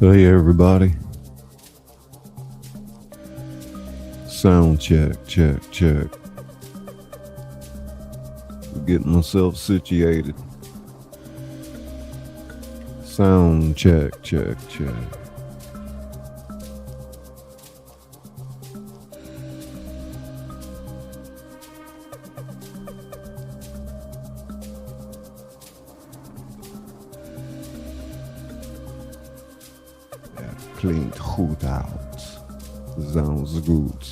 Hey everybody. Sound check, check, check. Getting myself situated. Sound check, check, check. Klingt goed out. Sounds good.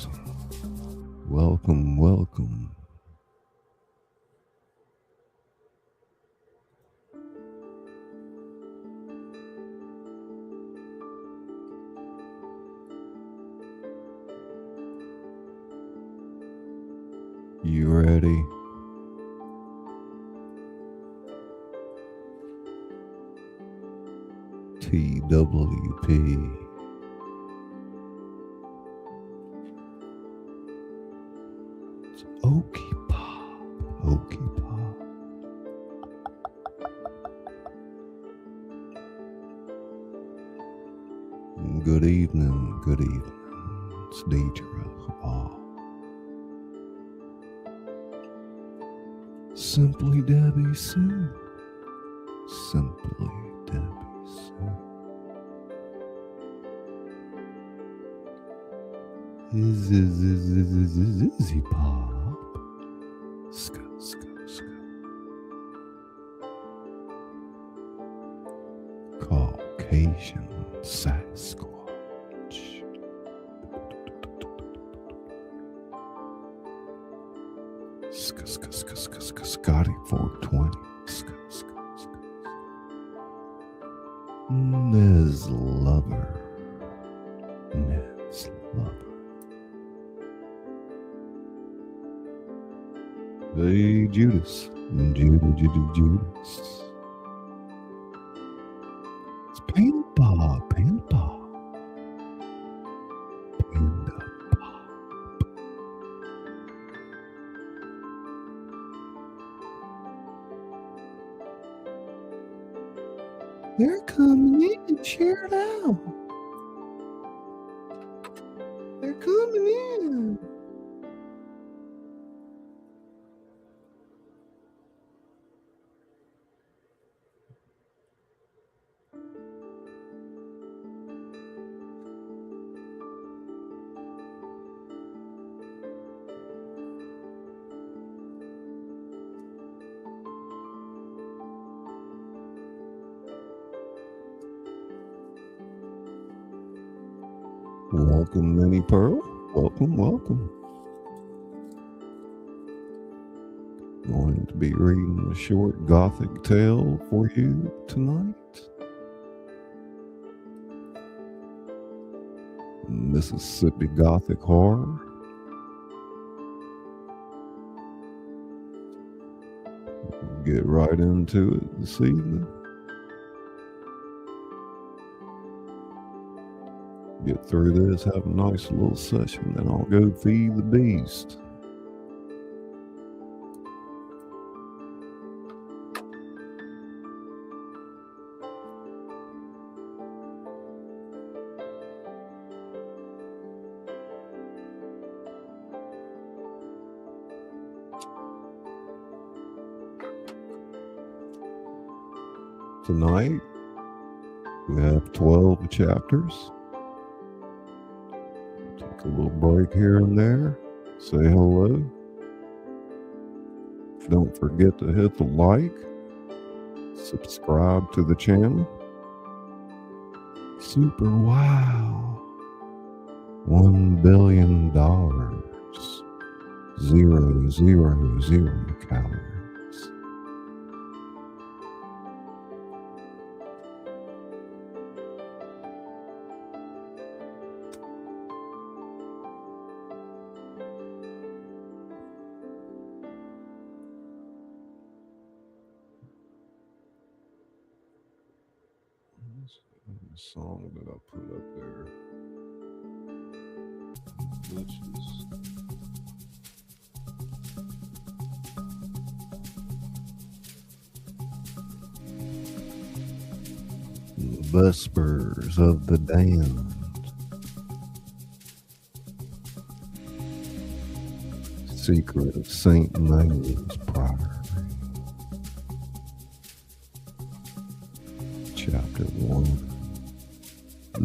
Welcome, welcome. You ready? TWP. It's Okie Pop. Okie Pop. Good evening, good evening. It's theatrical. Simply Debbie Sue. Simply Debbie Sue. Izzy Pop. Ska, ska, ska. Caucasian Sasquatch. Ska, ska, ska, ska, ska, Scotty 420. Ska, ska, ska. Nez Lover. Nez Lover. Hey, Judas. Judas. It's Panda Pop. Panda Pop. Panda Pop. They're coming in. Share it out. They're coming in. Welcome, Minnie Pearl. Welcome, welcome. Going to be reading a short gothic tale for you tonight. Mississippi Gothic Horror. We'll get right into it this evening. Get through this, have a nice little session, then I'll go feed the beast. Tonight, we have 12 chapters. Take a little break here and there. Say hello. Don't forget to hit the like. Subscribe to the channel. Super wow. $1 billion. 000 calories. The song that I put up there. Glitches. Vespers of the Damned. Secret of St. Malo's Priory. Chapter 1.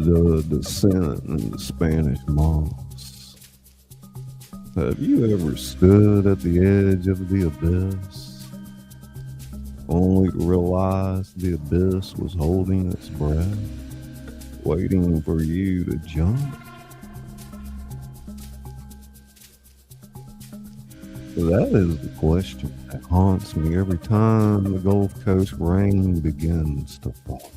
The Descent into Spanish Moss. Have you ever stood at the edge of the abyss, only to realize the abyss was holding its breath, waiting for you to jump? That is the question that haunts me every time the Gulf Coast rain begins to fall.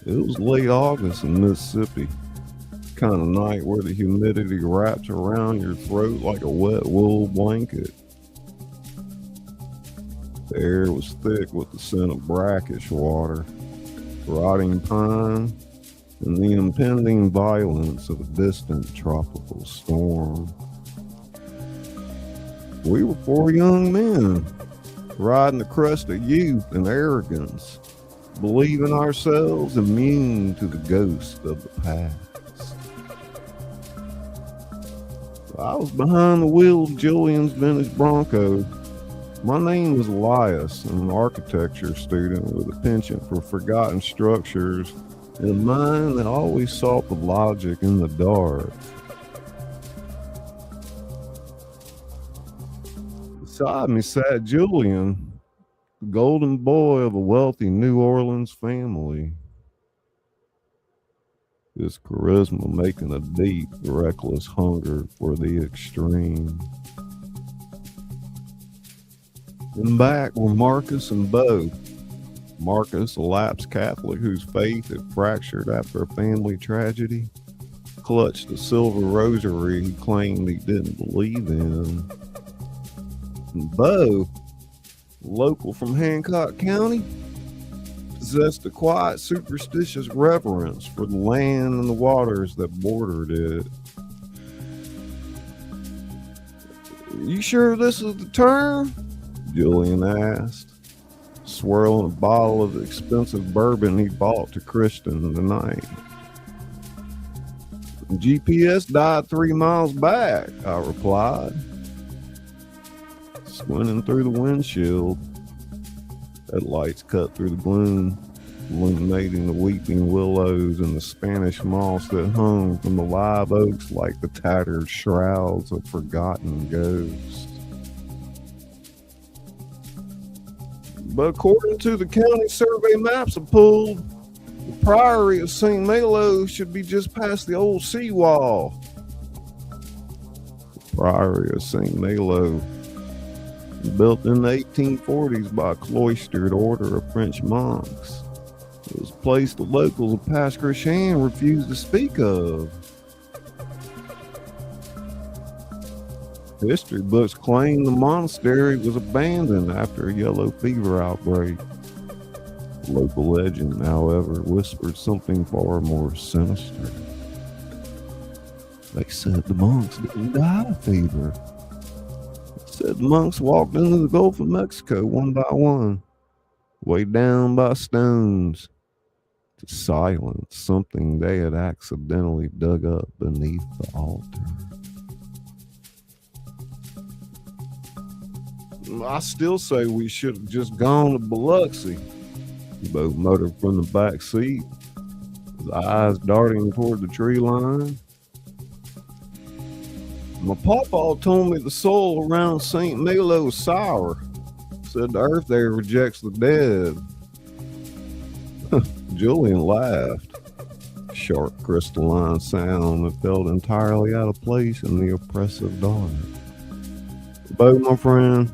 It was late August in Mississippi, kind of night where the humidity wraps around your throat like a wet wool blanket. The air was thick with the scent of brackish water, rotting pine, and the impending violence of a distant tropical storm. We were 4 young men, riding the crest of youth and arrogance, believing ourselves immune to the ghost of the past. I was behind the wheel of Julian's vintage Bronco. My name was Elias. I'm an architecture student with a penchant for forgotten structures and a mind that always sought the logic in the dark. Beside me sat Julian, the golden boy of a wealthy New Orleans family. His charisma making a deep, reckless hunger for the extreme. In back were Marcus and Bo. Marcus, a lapsed Catholic whose faith had fractured after a family tragedy, clutched a silver rosary he claimed he didn't believe in. And Bo, local from Hancock County, possessed a quiet, superstitious reverence for the land and the waters that bordered it. "You sure this is the turn?" Julian asked, swirling a bottle of the expensive bourbon he bought to Kristen the night. "GPS died 3 miles back," I replied, squinting through the windshield. Headlights cut through the gloom, illuminating the weeping willows and the Spanish moss that hung from the live oaks like the tattered shrouds of forgotten ghosts. But according to the county survey maps I pulled, the Priory of St. Malo should be just past the old seawall. The Priory of St. Malo, built in the 1840s by a cloistered order of French monks, it was a place the locals of Pascrochan refused to speak of. History books claim the monastery was abandoned after a yellow fever outbreak. The local legend, however, whispered something far more sinister. They said the monks didn't die of fever. It said the monks walked into the Gulf of Mexico one by one, weighed down by stones, to silence something they had accidentally dug up beneath the altar. "I still say we should have just gone to Biloxi," Bo muttered from the back seat, his eyes darting toward the tree line. "My pawpaw told me the soil around St. Malo is sour. Said the earth there rejects the dead." Julian laughed, a sharp crystalline sound that felt entirely out of place in the oppressive dark. "Bo, my friend,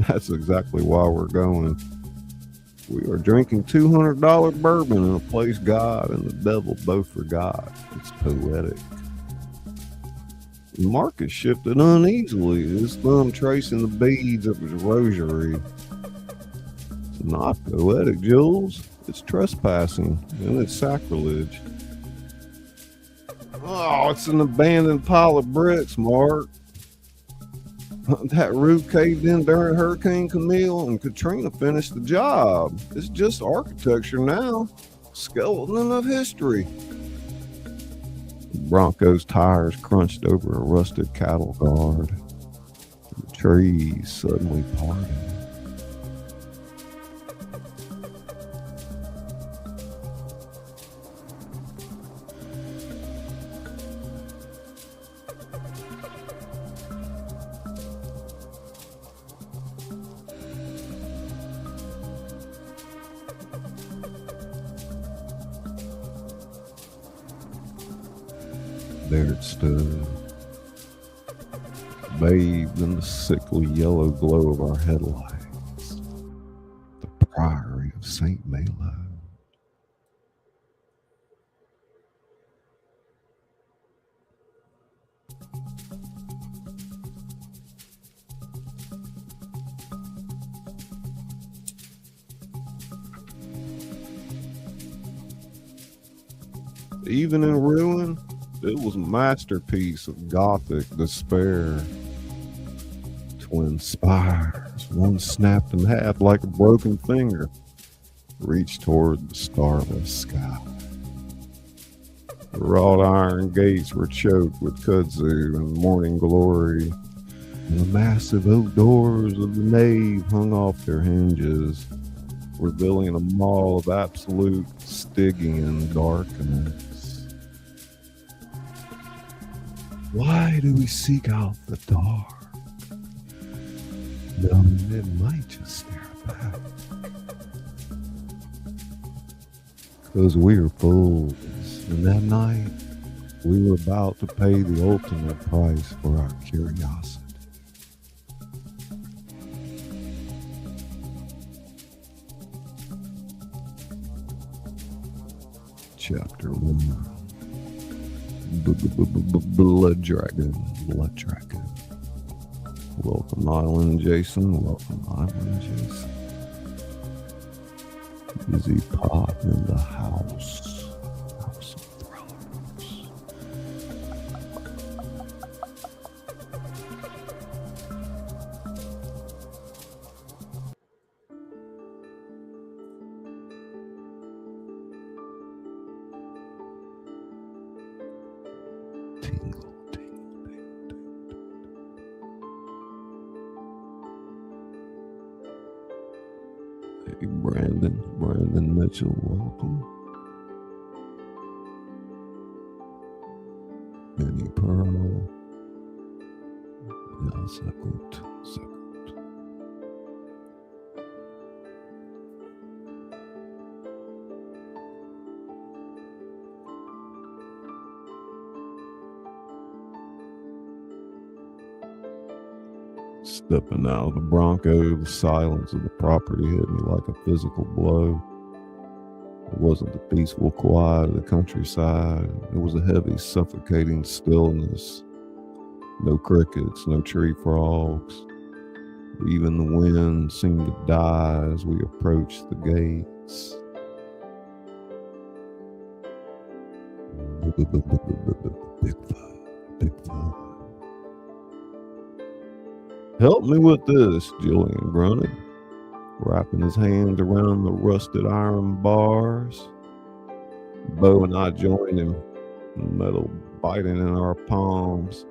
that's exactly why we're going. We are drinking $200 bourbon in a place God and the devil both forgot. It's poetic." Marcus shifted uneasily, his thumb tracing the beads of his rosary. "It's not poetic, Jules. It's trespassing, and it's sacrilege." "Oh, it's an abandoned pile of bricks, Mark." That roof caved in during Hurricane Camille and Katrina finished the job. It's just architecture now. Skeleton of history. Bronco's tires crunched over a rusted cattle guard. The trees suddenly parted. There it stood, bathed in the sickly yellow glow of our headlights, the Priory of St. Malo. Even in ruin, it was a masterpiece of Gothic despair. Twin spires, one snapped in half like a broken finger, reached toward the starless sky. The wrought iron gates were choked with kudzu and morning glory, and the massive oak doors of the nave hung off their hinges, revealing a mall of absolute Stygian darkness. Why do we seek out the dark, knowing it might just stare back? Because we are fools, and that night we were about to pay the ultimate price for our curiosity. Chapter 1. Blood Dragon. Welcome, Island Jason. Welcome, Island Jason. Busy Pop in the house. House of Thrones. Tingle, tingle, tingle. Hey, Brandon Mitchell, welcome. Benny Pearl. Ja, sehr gut. Stepping out of the Bronco, the silence of the property hit me like a physical blow. It wasn't the peaceful quiet of the countryside. It was a heavy, suffocating stillness. No crickets, no tree frogs. Even the wind seemed to die as we approached the gates. Bigfoot. Help me with this, Julian grunted, wrapping his hands around the rusted iron bars. Bo and I joined him, the metal biting in our palms,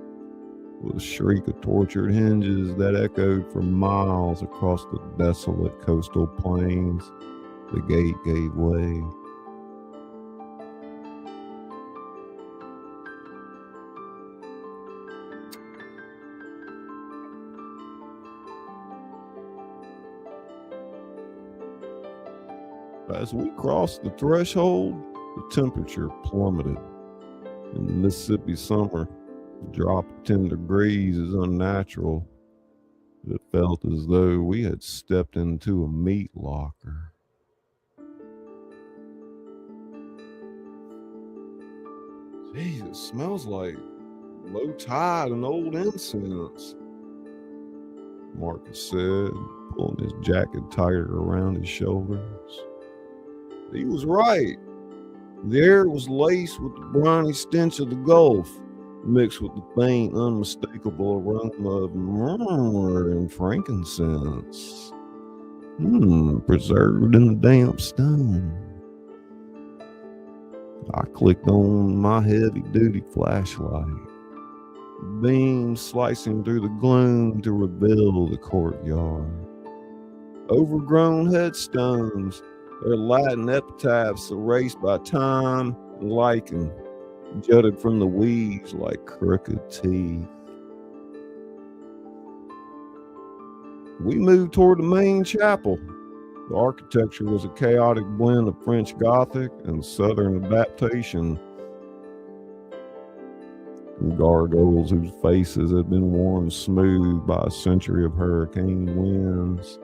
with a shriek of tortured hinges that echoed for miles across the desolate coastal plains. The gate gave way. As we crossed the threshold, the temperature plummeted. In the Mississippi summer, a drop of 10 degrees is unnatural. It felt as though we had stepped into a meat locker. Jeez, it smells like low tide and old incense, Marcus said, pulling his jacket tighter around his shoulders. He was right. The air was laced with the briny stench of the Gulf, mixed with the faint, unmistakable aroma of myrrh and frankincense. Preserved in the damp stone. I clicked on my heavy-duty flashlight, beam slicing through the gloom to reveal the courtyard. Overgrown headstones, their Latin epitaphs erased by time and lichen, jutted from the weeds like crooked teeth. We moved toward the main chapel. The architecture was a chaotic blend of French Gothic and Southern adaptation. Gargoyles whose faces had been worn smooth by a century of hurricane winds,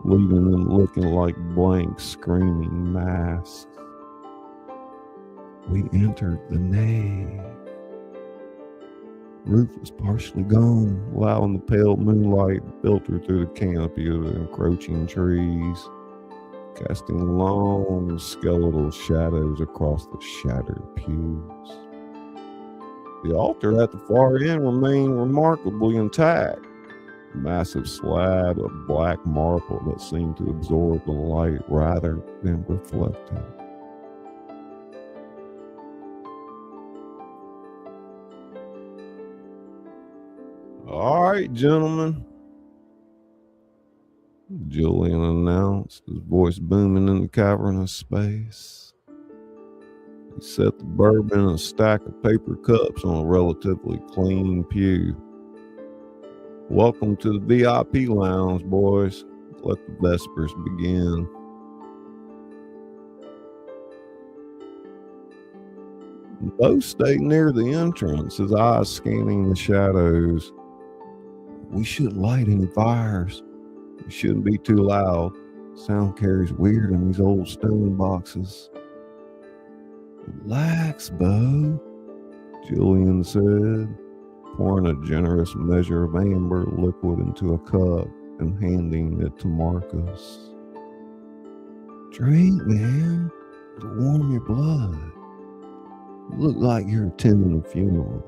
leaving them looking like blank, screaming masks. We entered the nave. Roof was partially gone, allowing the pale moonlight to filter through the canopy of the encroaching trees, casting long skeletal shadows across the shattered pews. The altar at the far end remained remarkably intact, a massive slab of black marble that seemed to absorb the light rather than reflect it. "All right, gentlemen," Julian announced, his voice booming in the cavernous space. He set the bourbon and a stack of paper cups on a relatively clean pew. "Welcome to the VIP lounge, boys. Let the Vespers begin." Bo stayed near the entrance, his eyes scanning the shadows. "We shouldn't light any fires. We shouldn't be too loud. Sound carries weird in these old stone boxes." "Relax, Bo," Julian said, pouring a generous measure of amber liquid into a cup and handing it to Marcus. "Drink, man. It'll warm your blood. You look like you're attending a funeral."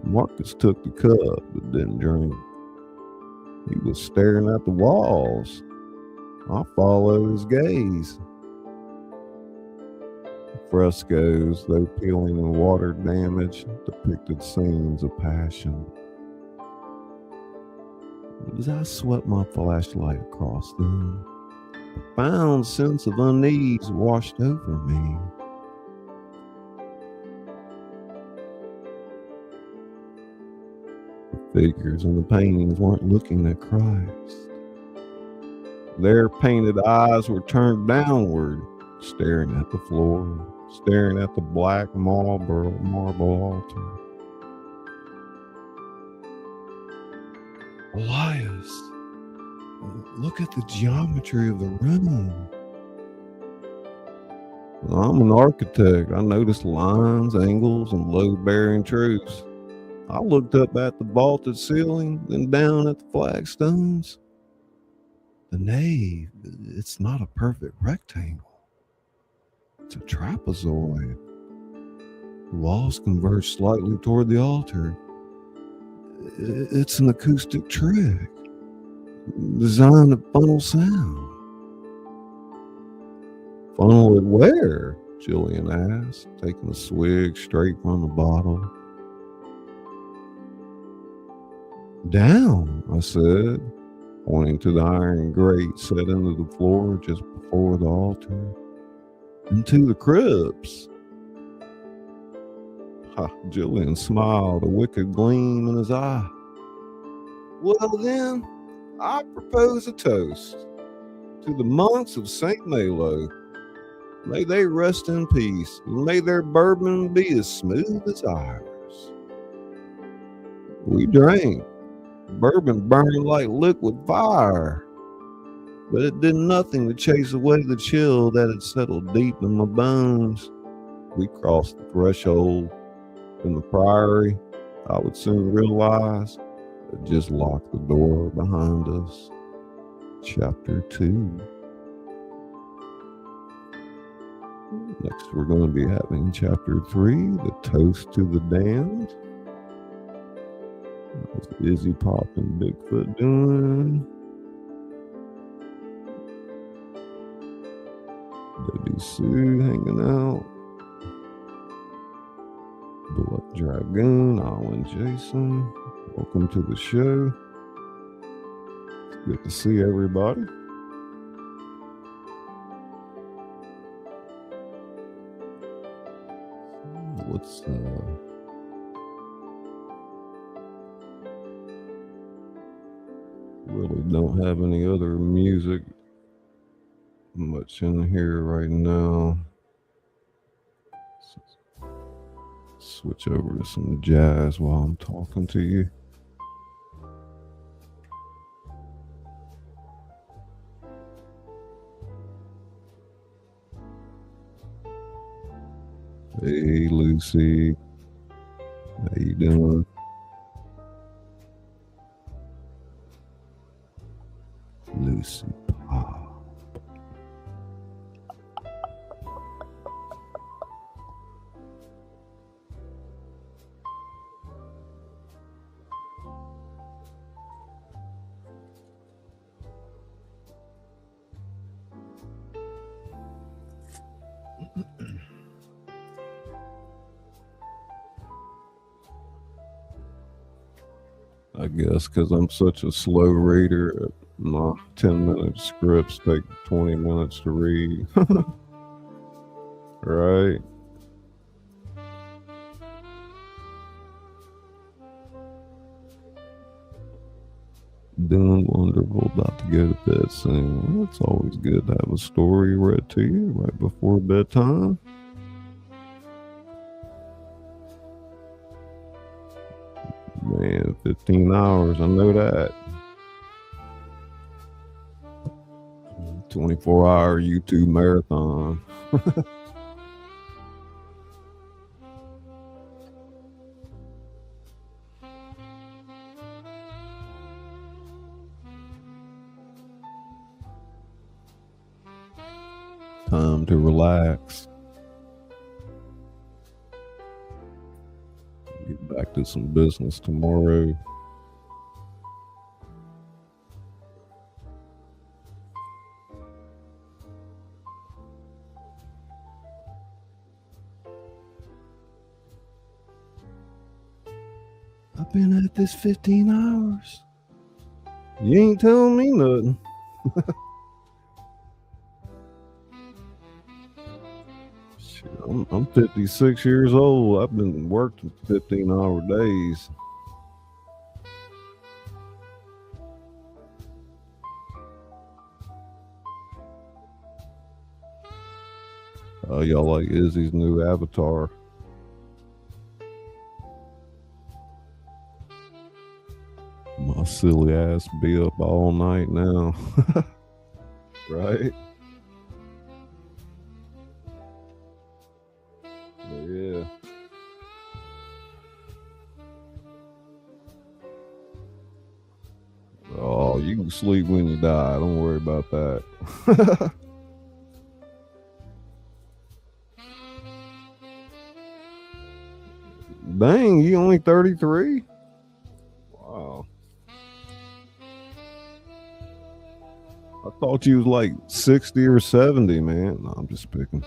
Marcus took the cup but didn't drink. He was staring at the walls. I followed his gaze. The frescoes, though peeling and water damage, depicted scenes of passion. As I swept my flashlight across them, a profound sense of unease washed over me. The figures in the paintings weren't looking at Christ. Their painted eyes were turned downward, staring at the floor, staring at the black marble altar. "Elias, look at the geometry of the room." "I'm an architect. I noticed lines, angles, and load-bearing truths. I looked up at the vaulted ceiling, then down at the flagstones. The nave, it's not a perfect rectangle. It's a trapezoid. The walls converge slightly toward the altar. It's an acoustic trick, designed to funnel sound." "Funnel it where?" Julian asked, taking a swig straight from the bottle. "Down," I said, pointing to the iron grate set into the floor just before the altar. "Into the crypts." Julian smiled, a wicked gleam in his eye. "Well then, I propose a toast to the monks of St. Malo. May they rest in peace, and may their bourbon be as smooth as ours." We drank. Bourbon burned like liquid fire, but it did nothing to chase away the chill that had settled deep in my bones. We crossed the threshold. In the Priory, I would soon realize, had just locked the door behind us. Chapter 2. Next, we're going to be having Chapter 3, The Toast to the Damned. How's Izzy Pop and Bigfoot doing? Debbie Sue hanging out. Bullet Dragoon, Alan Jason. Welcome to the show. It's good to see everybody. Let's really don't have any other music much in here right now. Switch over to some jazz while I'm talking to you. Hey Lucy, how you doing? Lucy Pop. I guess because I'm such a slow reader, my 10-minute scripts take 20 minutes to read. Right? Doing wonderful, about to go to bed soon. Well, it's always good to have a story read to you right before bedtime. Man, 15 hours, I know that. 24-hour YouTube marathon. Time to relax. Get back to some business tomorrow. I've been at this 15 hours. You ain't telling me nothing. Shit, I'm 56 years old. I've been working 15-hour days. Y'all like Izzy's new avatar. My silly ass be up all night now. Right? Yeah. Oh, you can sleep when you die. Don't worry about that. Dang, you only 33? Wow. I thought you was like 60 or 70, man. No, I'm just picking.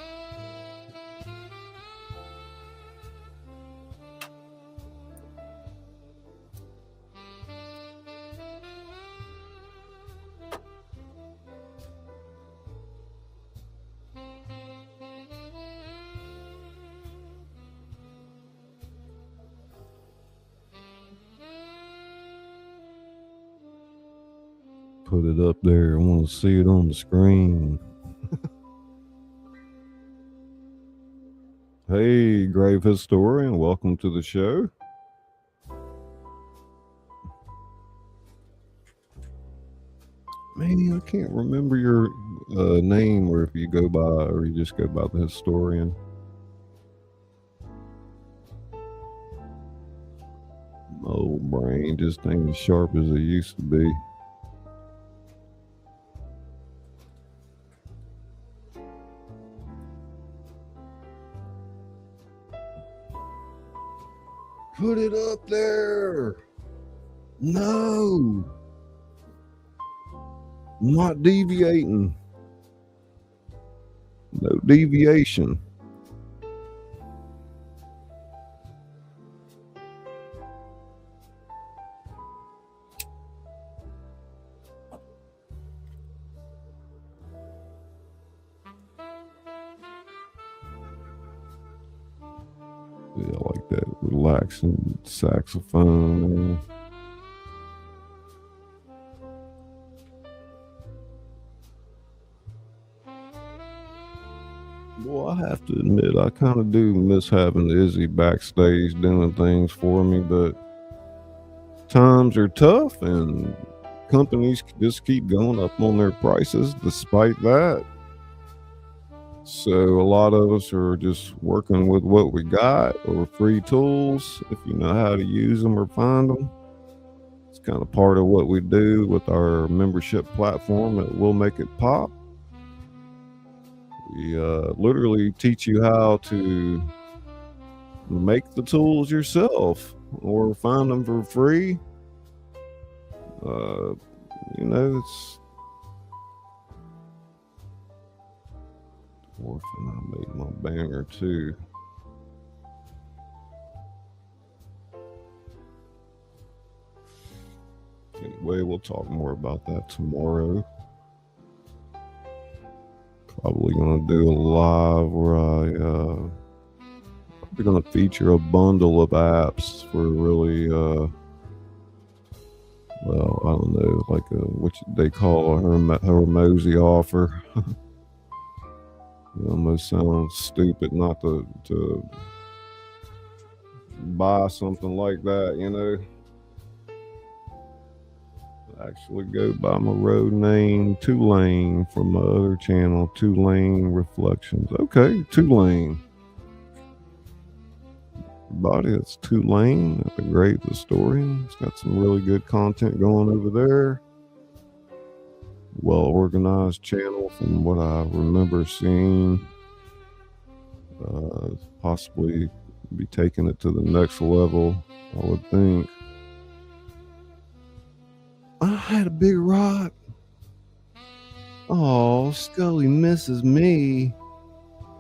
Put it up there. I want to see it on the screen. Hey, Grave Historian, welcome to the show. Man, I can't remember your name, or if you go by, or you just go by the historian. My old brain just ain't as sharp as it used to be. Put it up there. No. I'm not deviating. No deviation. Yeah, I like that relaxing saxophone. Well, I have to admit, I kind of do miss having Izzy backstage doing things for me, but times are tough and companies just keep going up on their prices despite that. So a lot of us are just working with what we got or free tools if you know how to use them or find them. It's kind of part of what we do with our membership platform at We'll Make It Pop. We literally teach you how to make the tools yourself or find them for free. You know, it's orphan. I made my banger too. Anyway, we'll talk more about that tomorrow. Probably gonna do a live where we're gonna feature a bundle of apps for really well, I don't know, like what they call a Hermosi offer. It almost sounds stupid not to buy something like that, you know. Actually go by my road name, Tulane, from my other channel, Tulane Reflections. Okay, Tulane. Everybody, that's Tulane at the Great Historian. It's got some really good content going over there. Well organized channel from what I remember seeing. Possibly be taking it to the next level, I would think. I had a big rock. Oh, Scully misses me.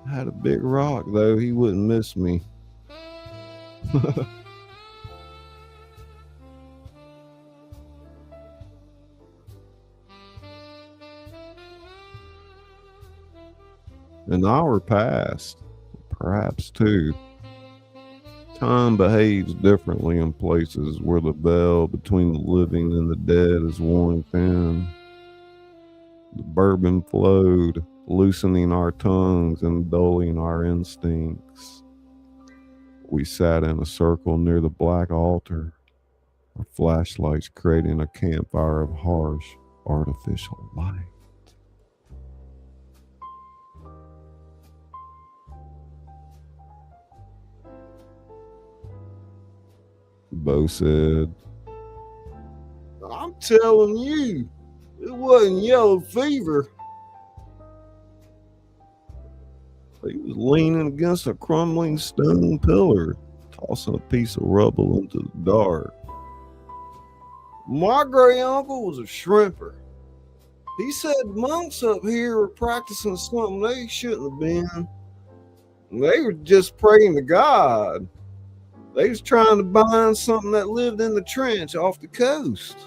I had a big rock, though. He wouldn't miss me. An hour passed, perhaps two. Time behaves differently in places where the veil between the living and the dead is worn thin. The bourbon flowed, loosening our tongues and dulling our instincts. We sat in a circle near the black altar, our flashlights creating a campfire of harsh, artificial light. Bo said, I'm telling you, it wasn't yellow fever. He was leaning against a crumbling stone pillar, tossing a piece of rubble into the dark. My great uncle was a shrimper. He said monks up here were practicing something they shouldn't have been. They were just praying to God. They was trying to bind something that lived in the trench off the coast.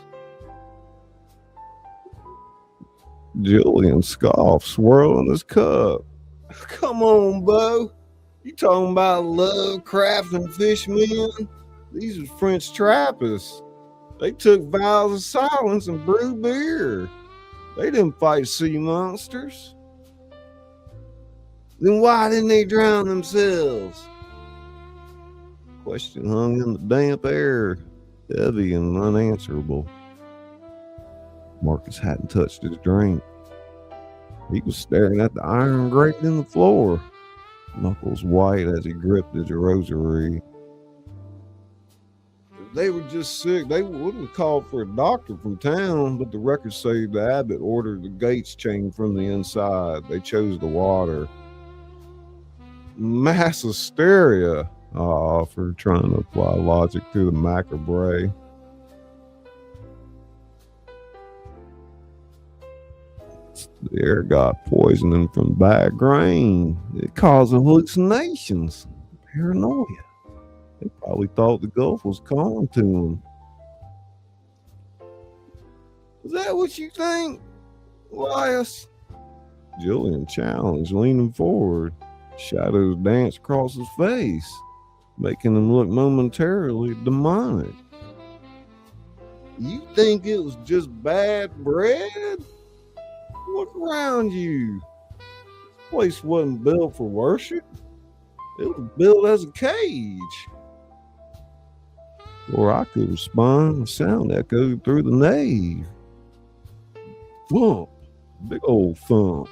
Julian scoffed, swirling his cup. Come on, Bo. You talking about love, craft, and fishmen? These are French trappists. They took vows of silence and brewed beer. They didn't fight sea monsters. Then why didn't they drown themselves? Question hung in the damp air, heavy and unanswerable. Marcus hadn't touched his drink. He was staring at the iron grate in the floor, knuckles white as he gripped his rosary. If they were just sick, they wouldn't have called for a doctor from town, but the records say the abbot ordered the gates chained from the inside. They chose the water. Mass hysteria. I offer, trying to apply logic to the macabre. The air got poisoning from bad grain. It caused hallucinations, paranoia. They probably thought the Gulf was calling to them. Is that what you think, Elias? Julian challenged, leaning forward. Shadows danced across his face, making him look momentarily demonic. You think it was just bad bread? Look around you. This place wasn't built for worship. It was built as a cage. Or I could respond, the sound echoed through the nave. Thump, big old thump.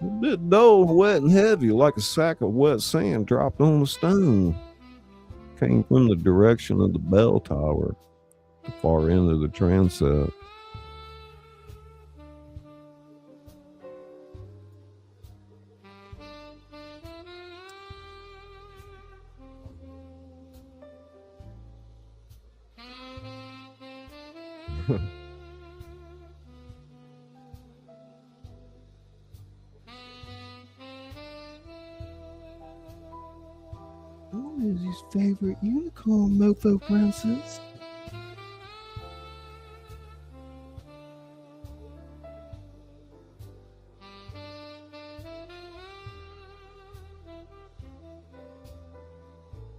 A bit dull, wet, and heavy, like a sack of wet sand dropped on a stone. Came from the direction of the bell tower, the far end of the transept. What is his favorite unicorn, mofo princess?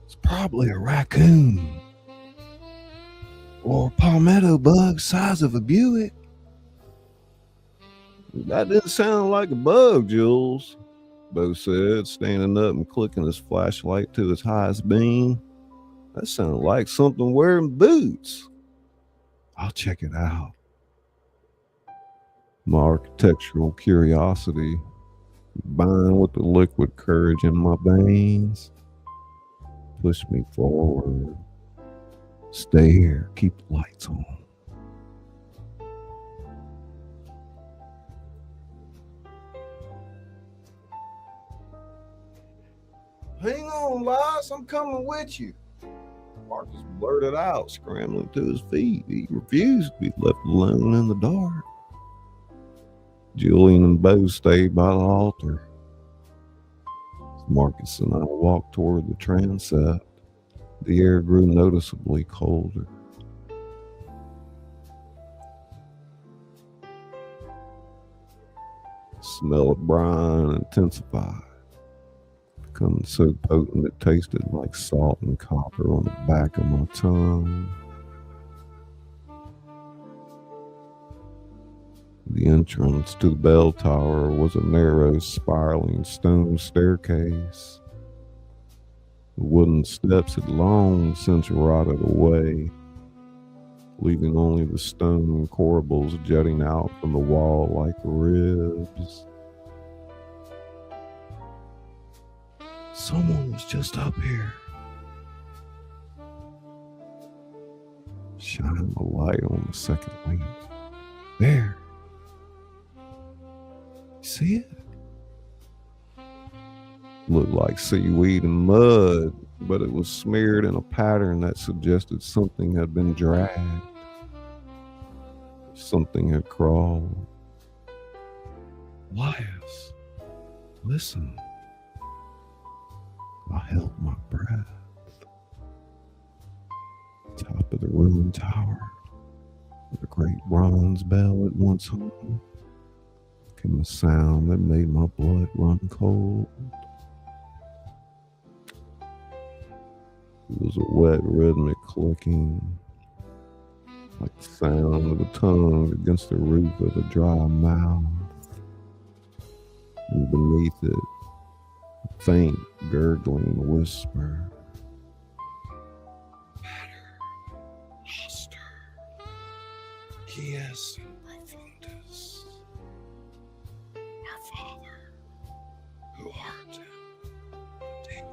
It's probably a raccoon. Or a palmetto bug size of a Buick. That didn't sound like a bug, Jules, Bo said, standing up and clicking his flashlight to its highest beam. That sounded like something wearing boots. I'll check it out. My architectural curiosity, combined with the liquid courage in my veins, pushed me forward. Stay here, keep the lights on. Hang on, Lias, I'm coming with you. Marcus blurted out, scrambling to his feet. He refused to be left alone in the dark. Julian and Bo stayed by the altar. Marcus and I walked toward the transept. The air grew noticeably colder. The smell of brine intensified, becoming so potent it tasted like salt and copper on the back of my tongue. The entrance to the bell tower was a narrow, spiraling stone staircase. The wooden steps had long since rotted away, leaving only the stone corbels jutting out from the wall like ribs. Someone was just up here, shining a light on the second lamp. There. You see it? Looked like seaweed and mud, but it was smeared in a pattern that suggested something had been dragged. Something had crawled. Elias, listen. I held my breath. Top of the ruined tower, with a great bronze bell at once hung, came a sound that made my blood run cold. It was a wet, rhythmic clicking, like the sound of a tongue against the roof of a dry mouth. And beneath it, a faint, gurgling whisper. Mater, Noster, Quies in Profundis. Our Father, who art in deep.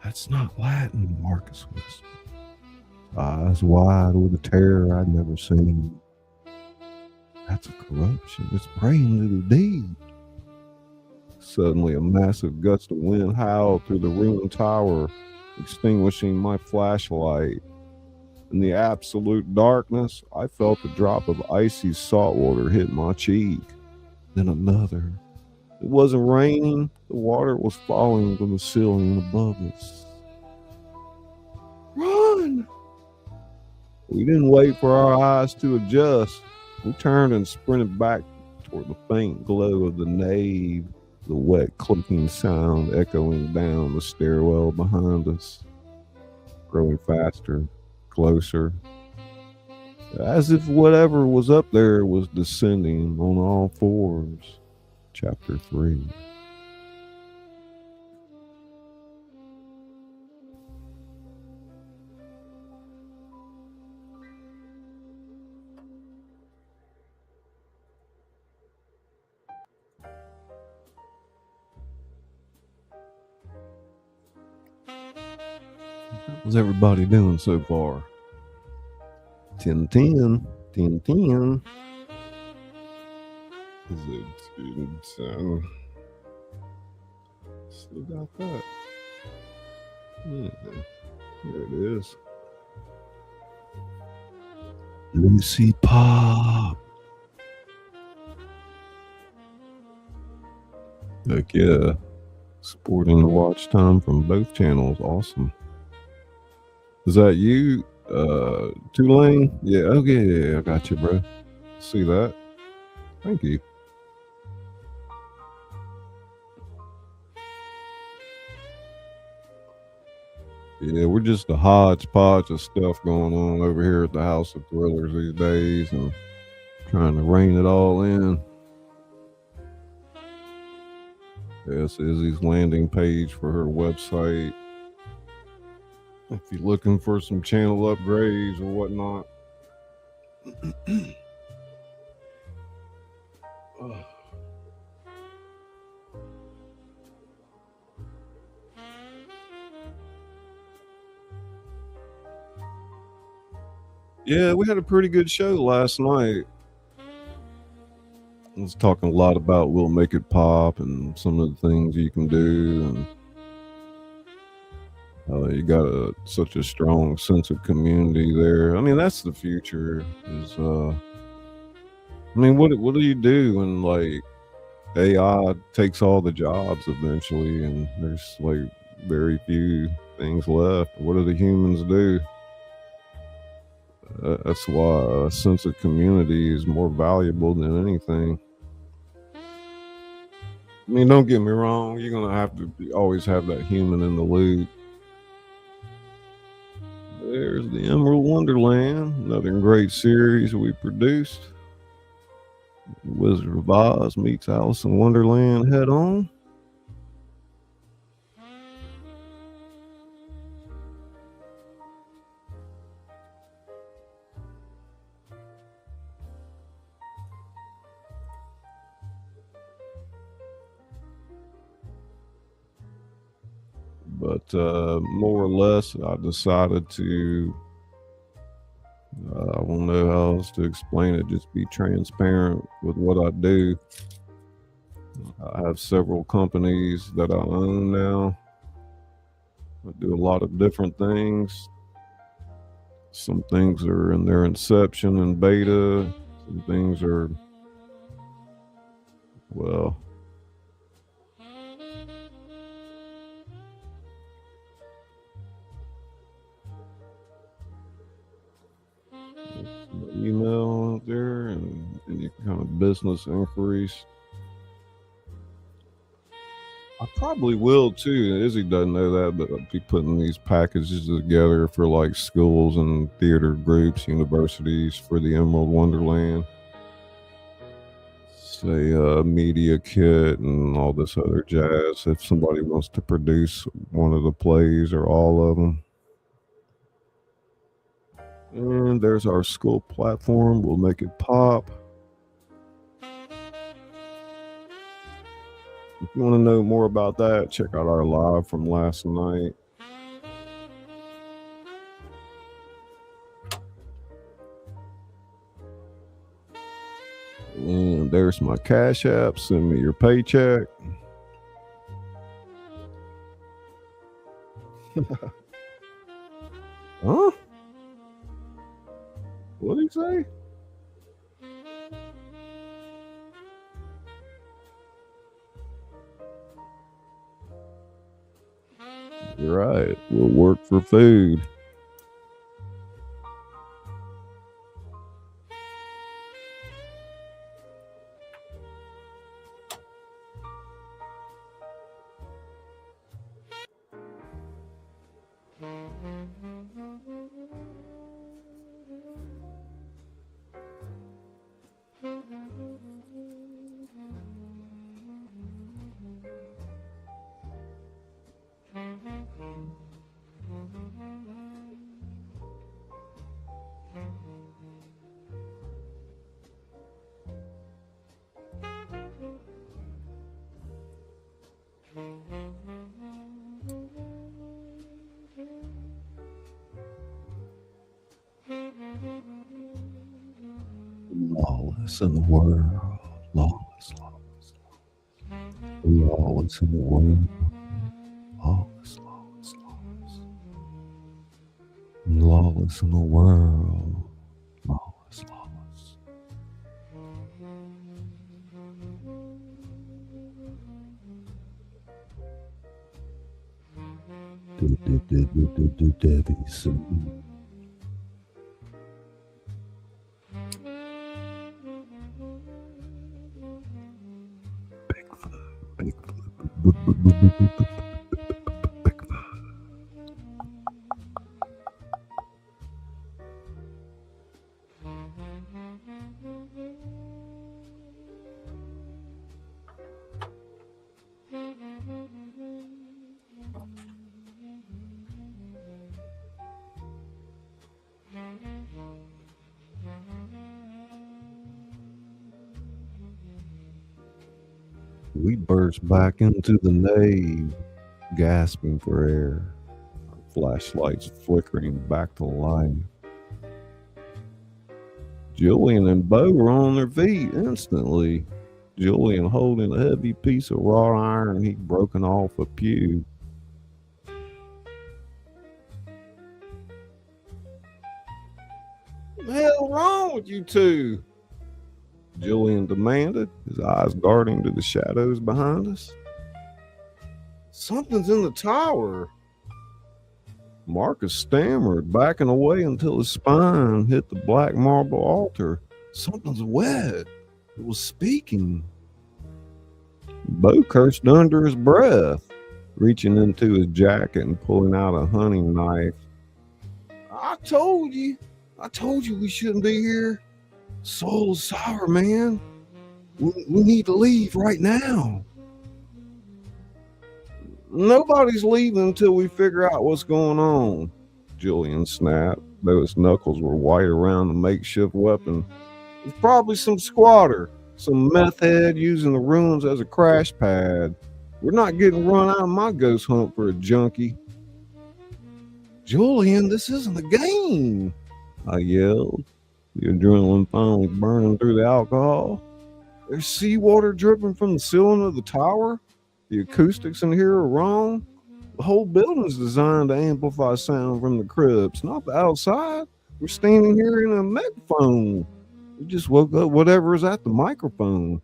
That's not Latin, Marcus whispered, eyes wide with a terror I'd never seen. That's a corruption. It's praying to the deed. Suddenly, a massive gust of wind howled through the ruined tower, extinguishing my flashlight. In the absolute darkness, I felt a drop of icy salt water hit my cheek. Then another. It wasn't raining, the water was falling from the ceiling above us. Run! We didn't wait for our eyes to adjust. We turned and sprinted back toward the faint glow of the nave, the wet clicking sound echoing down the stairwell behind us, growing faster, closer, as if whatever was up there was descending on all fours. Chapter 3. How's everybody doing so far? 10-10. 10-10. Is it 10-10? Still got that. Yeah, there it is. Lucy Pop. Heck yeah. Supporting the watch time from both channels. Awesome. Is that you? Tulane? Yeah, okay, yeah, I got you, bro. See that? Thank you. Yeah, we're just a hodgepodge of stuff going on over here at the House of Thrillers these days and trying to rein it all in. Yes, Izzy's landing page for her website. If you're looking for some channel upgrades or whatnot. Yeah, we had a pretty good show last night. I was talking a lot about We'll Make It Pop and some of the things you can do, and you got such a strong sense of community there. I mean, that's the future. I mean, what do you do when like AI takes all the jobs eventually, and there's like very few things left? What do the humans do? That's why a sense of community is more valuable than anything. I mean, don't get me wrong, you're gonna have to always have that human in the loop. There's the Emerald Wonderland, another great series we produced. Wizard of Oz meets Alice in Wonderland head on. But more or less, I decided to, I don't know how else to explain it, just be transparent with what I do. I have several companies that I own now. I do a lot of different things. Some things are in their inception and beta. Some things are, well, email out there and any kind of business inquiries. I probably will too. Izzy doesn't know that, but I'll be putting these packages together for like schools and theater groups, universities for the Emerald Wonderland. Say media kit and all this other jazz. If somebody wants to produce one of the plays or all of them. And there's our school platform. We'll make it pop. If you want to know more about that, check out our live from last night. And there's my Cash App. Send me your paycheck. Huh? What did he say? You're right. We'll work for food. Lawless in the world. Lawless, lawless, lawless. Lawless in the world. Lawless, lawless, lawless. Lawless in the world. Lawless, lawless. Debbie Sue. We burst back into the nave, gasping for air, our flashlights flickering back to life. Julian and Bo were on their feet instantly. Julian holding a heavy piece of wrought iron he'd broken off a pew. What the hell wrong with you two? Julian demanded, his eyes darting to the shadows behind us. Something's in the tower. Marcus stammered, backing away until his spine hit the black marble altar. Something's wet. It was speaking. Bo cursed under his breath, reaching into his jacket and pulling out a hunting knife. I told you we shouldn't be here. Soul's sour, man. We need to leave right now. Nobody's leaving until we figure out what's going on, Julian snapped, though his knuckles were white around the makeshift weapon. It's probably some squatter, some meth head using the ruins as a crash pad. We're not getting run out of my ghost hunt for a junkie. Julian, this isn't a game, I yelled, the adrenaline finally burning through the alcohol. There's seawater dripping from the ceiling of the tower. The acoustics in here are wrong. The whole building's designed to amplify sound from the crypts, not the outside. We're standing here in a megaphone. We just woke up whatever is at the microphone.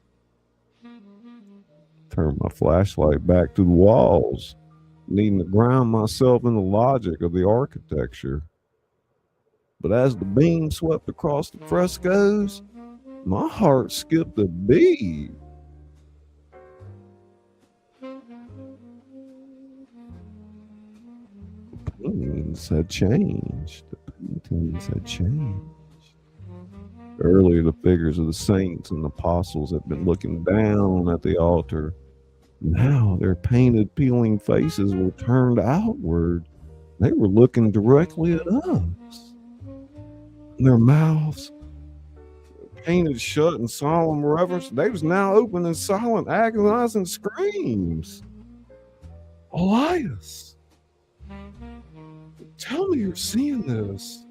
Turned my flashlight back to the walls, needing to ground myself in the logic of the architecture. But as the beam swept across the frescoes, my heart skipped a beat. The paintings had changed. Earlier, the figures of the saints and apostles had been looking down at the altar. Now their painted, peeling faces were turned outward. They were looking directly at us. Their mouths, painted shut in solemn reverence, they was now open in silent, agonizing screams. Elias, tell me you're seeing this.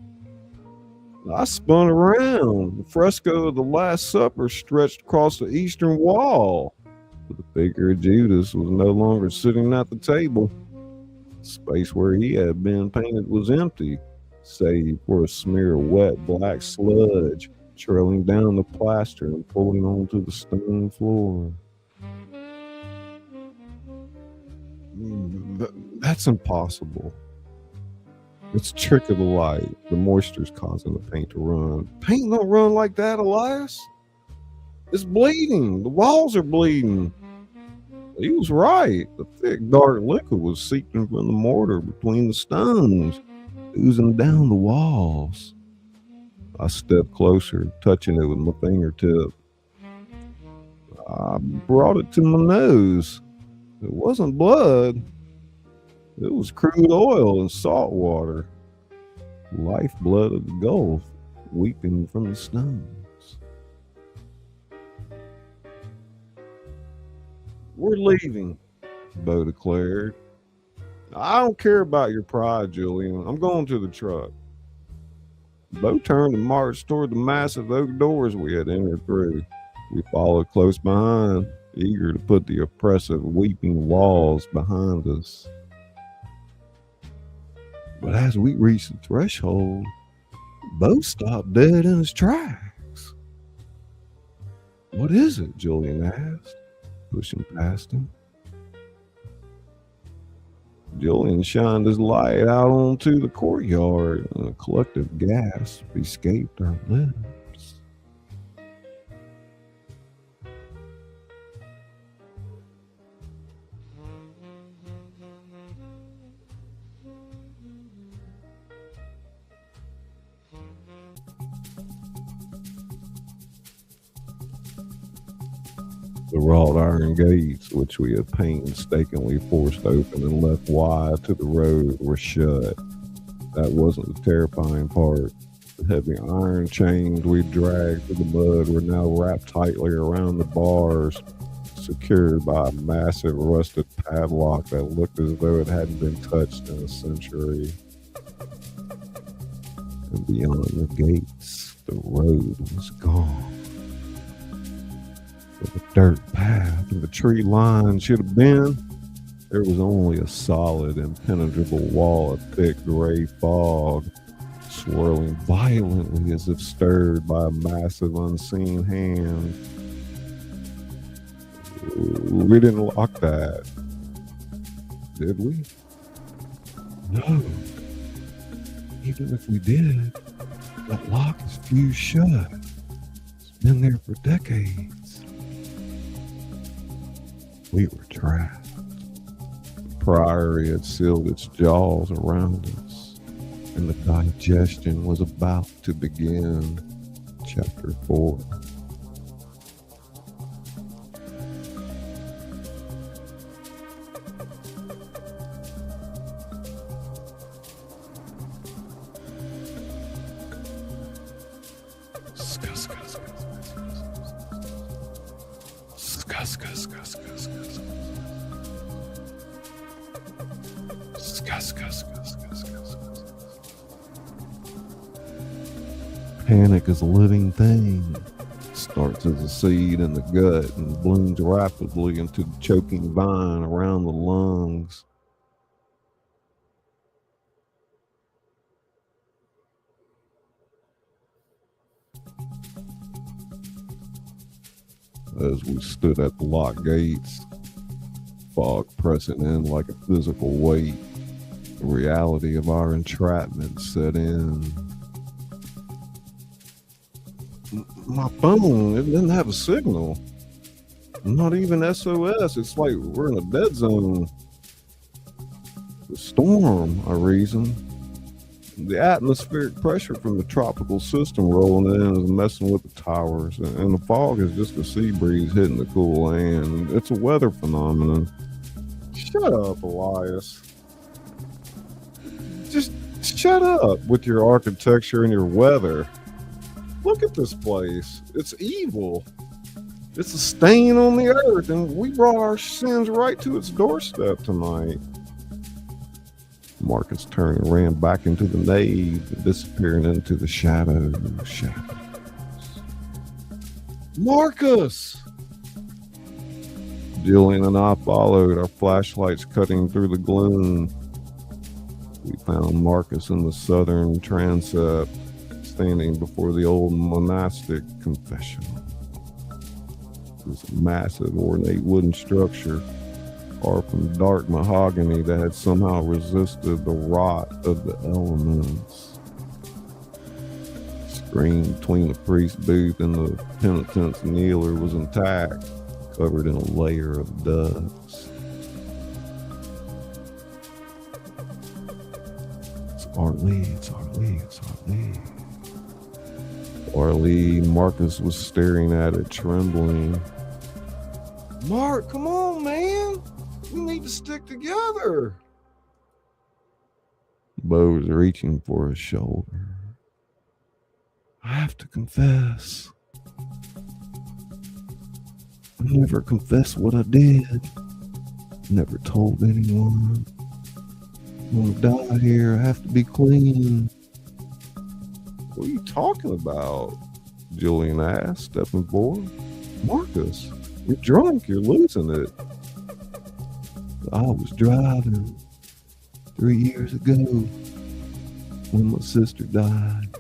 I spun around. The fresco of the Last Supper stretched across the eastern wall, but the figure of Judas was no longer sitting at the table. The space where he had been painted was empty, save for a smear of wet black sludge trailing down the plaster and pulling onto the stone floor. That's impossible. It's a trick of the light. The moisture's causing the paint to run. Paint don't run like that, Elias. It's bleeding. The walls are bleeding. He was right. The thick, dark liquid was seeping from the mortar between the stones, oozing down the walls. I stepped closer, touching it with my fingertip. I brought it to my nose. It wasn't blood. It was crude oil and salt water. Lifeblood of the Gulf, weeping from the stones. We're leaving, Bo declared. I don't care about your pride, Julian. I'm going to the truck. Bo turned and marched toward the massive oak doors we had entered through. We followed close behind, eager to put the oppressive, weeping walls behind us. But as we reached the threshold, Bo stopped dead in his tracks. What is it? Julian asked, pushing past him. Julian shined his light out onto the courtyard, and a collective gasp escaped our lips. The wrought iron gates, which we had painstakingly forced open and left wide to the road, were shut. That wasn't the terrifying part. The heavy iron chains we dragged through the mud were now wrapped tightly around the bars, secured by a massive rusted padlock that looked as though it hadn't been touched in a century. And beyond the gates, the road was gone. The dirt path and the tree line should have been, there was only a solid, impenetrable wall of thick gray fog, swirling violently as if stirred by a massive unseen hand. We didn't lock that, did we? No. Even if we did, that lock is fused shut. It's been there for decades. We were trapped. The Priory had sealed its jaws around us, and the digestion was about to begin. Chapter 4. Panic is a living thing. It starts as a seed in the gut and blooms rapidly into the choking vine around the lungs. As we stood at the locked gates, fog pressing in like a physical weight, the reality of our entrapment set in. My phone, it didn't have a signal. Not even SOS. It's like we're in a dead zone. The storm, I reasoned. The atmospheric pressure from the tropical system rolling in is messing with the towers, and the fog is just a sea breeze hitting the cool land. It's a weather phenomenon. Shut up, Elias. Just shut up with your architecture and your weather. Look at this place. It's evil. It's a stain on the earth, and we brought our sins right to its doorstep tonight. Marcus turned and ran back into the nave, disappearing into the shadows. Marcus! Julian and I followed, our flashlights cutting through the gloom. We found Marcus in the southern transept, standing before the old monastic confessional. It was a massive, ornate wooden structure carved from dark mahogany that had somehow resisted the rot of the elements. The screen between the priest's booth and the penitent's kneeler was intact, covered in a layer of dust. It's Arlie, it's Arlie, it's Arlie. Arlie, Marcus was staring at it, trembling. Mark, come on, man. We need to stick together. Bo was reaching for his shoulder. I have to confess. I never confessed what I did. Never told anyone. When I die here, I have to be clean. What are you talking about? Julian asked, stepping forward. Marcus, you're drunk. You're losing it. I was driving 3 years ago when my sister died.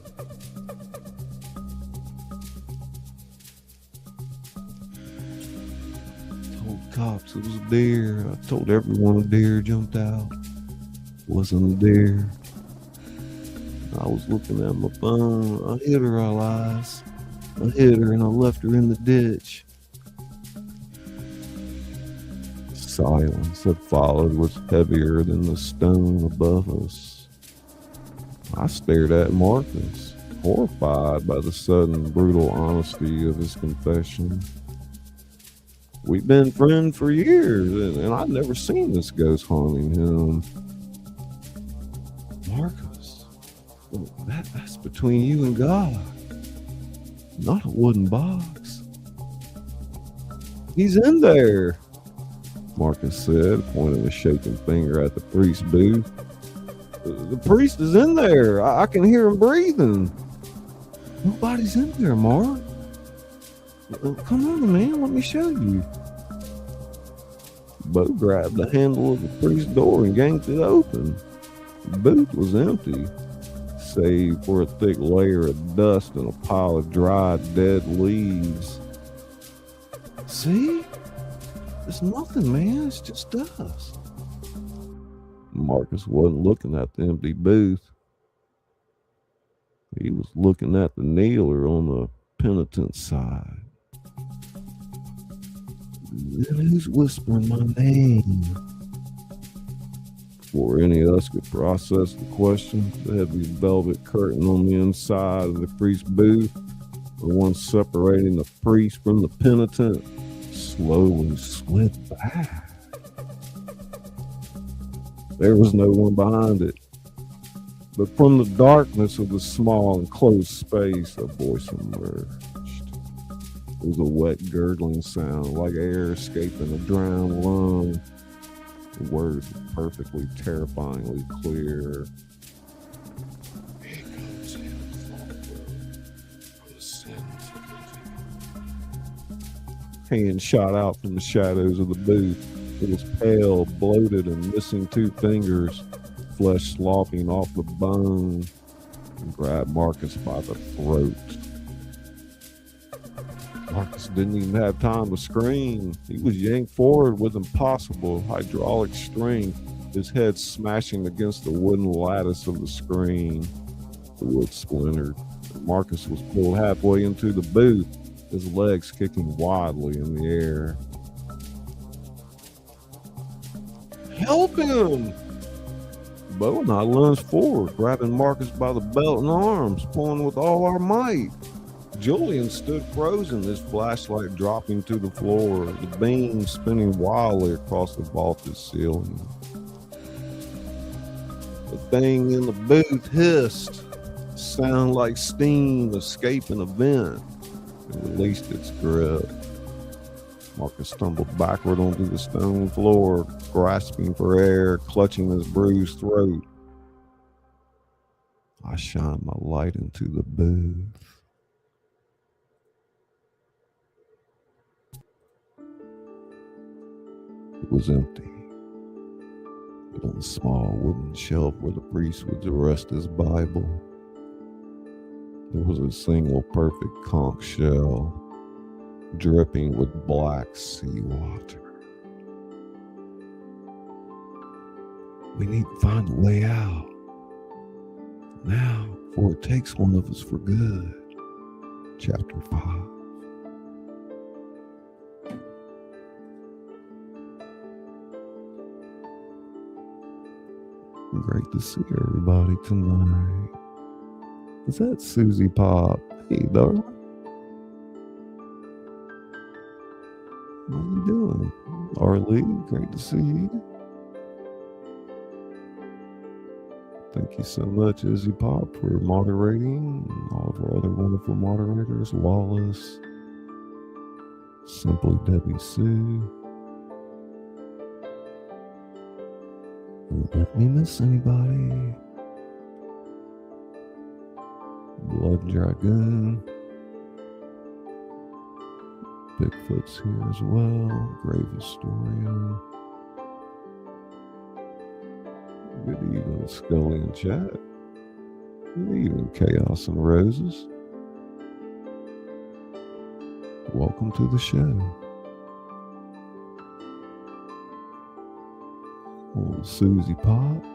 I told cops it was a deer. I told everyone a deer jumped out. It wasn't a deer. I was looking at my phone. I hit her, Elias. I hit her and I left her in the ditch. The silence that followed was heavier than the stone above us. I stared at Marcus, horrified by the sudden, brutal honesty of his confession. We've been friends for years, and I'd never seen this ghost haunting him. Marcus, that's between you and God, not a wooden box. He's in there, Marcus said, pointing a shaking finger at the priest's booth. The priest is in there. I can hear him breathing. Nobody's in there, Mark. Come on, man, let me show you. Bo grabbed the handle of the priest's door and yanked it open. The booth was empty, save for a thick layer of dust and a pile of dried, dead leaves. See? It's nothing, man. It's just dust. Marcus wasn't looking at the empty booth. He was looking at the kneeler on the penitent's side. Then who's whispering my name? Before any of us could process the question, the heavy velvet curtain on the inside of the priest's booth, the one separating the priest from the penitent, slowly slid back. There was no one behind it, but from the darkness of the small enclosed space, a voice emerged. It was a wet, gurgling sound, like air escaping a drowned lung. The words were perfectly, terrifyingly clear. He comes in forward from the sins of the hand shot out from the shadows of the booth. It was pale, bloated, and missing 2 fingers, flesh slopping off the bone, and grabbed Marcus by the throat. Marcus didn't even have time to scream. He was yanked forward with impossible hydraulic strength, his head smashing against the wooden lattice of the screen. The wood splintered. Marcus was pulled halfway into the booth, his legs kicking wildly in the air. Help him! Bo and I lunged forward, grabbing Marcus by the belt and arms, pulling with all our might. Julian stood frozen, his flashlight dropping to the floor, the beam spinning wildly across the vaulted ceiling. The thing in the booth hissed, sounded like steam escaping a vent, and released its grip. Marcus stumbled backward onto the stone floor, grasping for air, clutching his bruised throat. I shined my light into the booth. It was empty. But on a small wooden shelf where the priest would rest his Bible, there was a single perfect conch shell dripping with black seawater. We need to find a way out now, before it takes one of us for good. Chapter 5. Great to see everybody tonight. Is that ScullyPop? Hey, darling. How you doing? Arlie, great to see you. Thank you so much, ScullyPop, for moderating, and all of our other wonderful moderators, Wallace, Simply Debbie Sue. Don't let me miss anybody. Blood Dragoon. Bigfoot's here as well. Grave Historian. Good evening, Scully and chat. Good evening, Chaos and Roses. Welcome to the show. Old ScullyPop.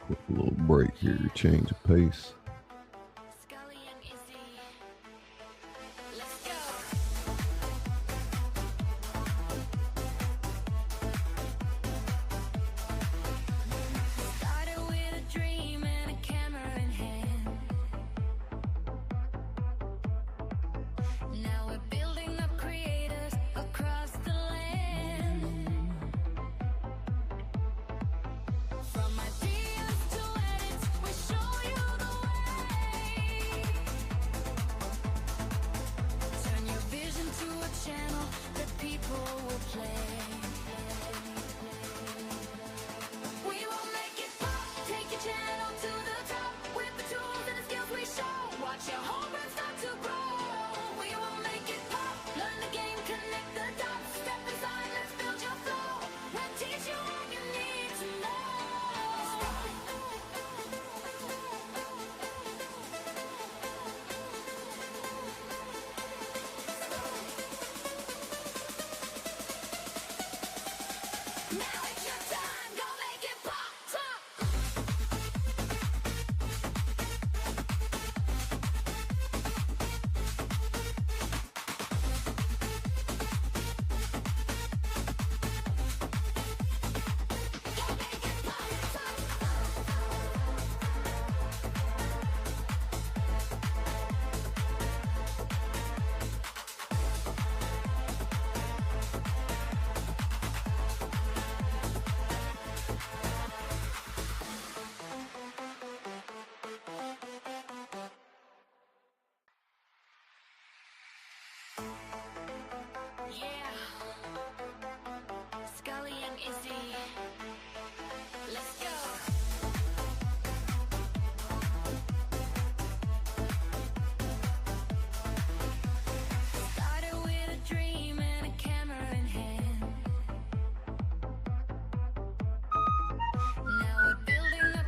Take a little break here, change of pace.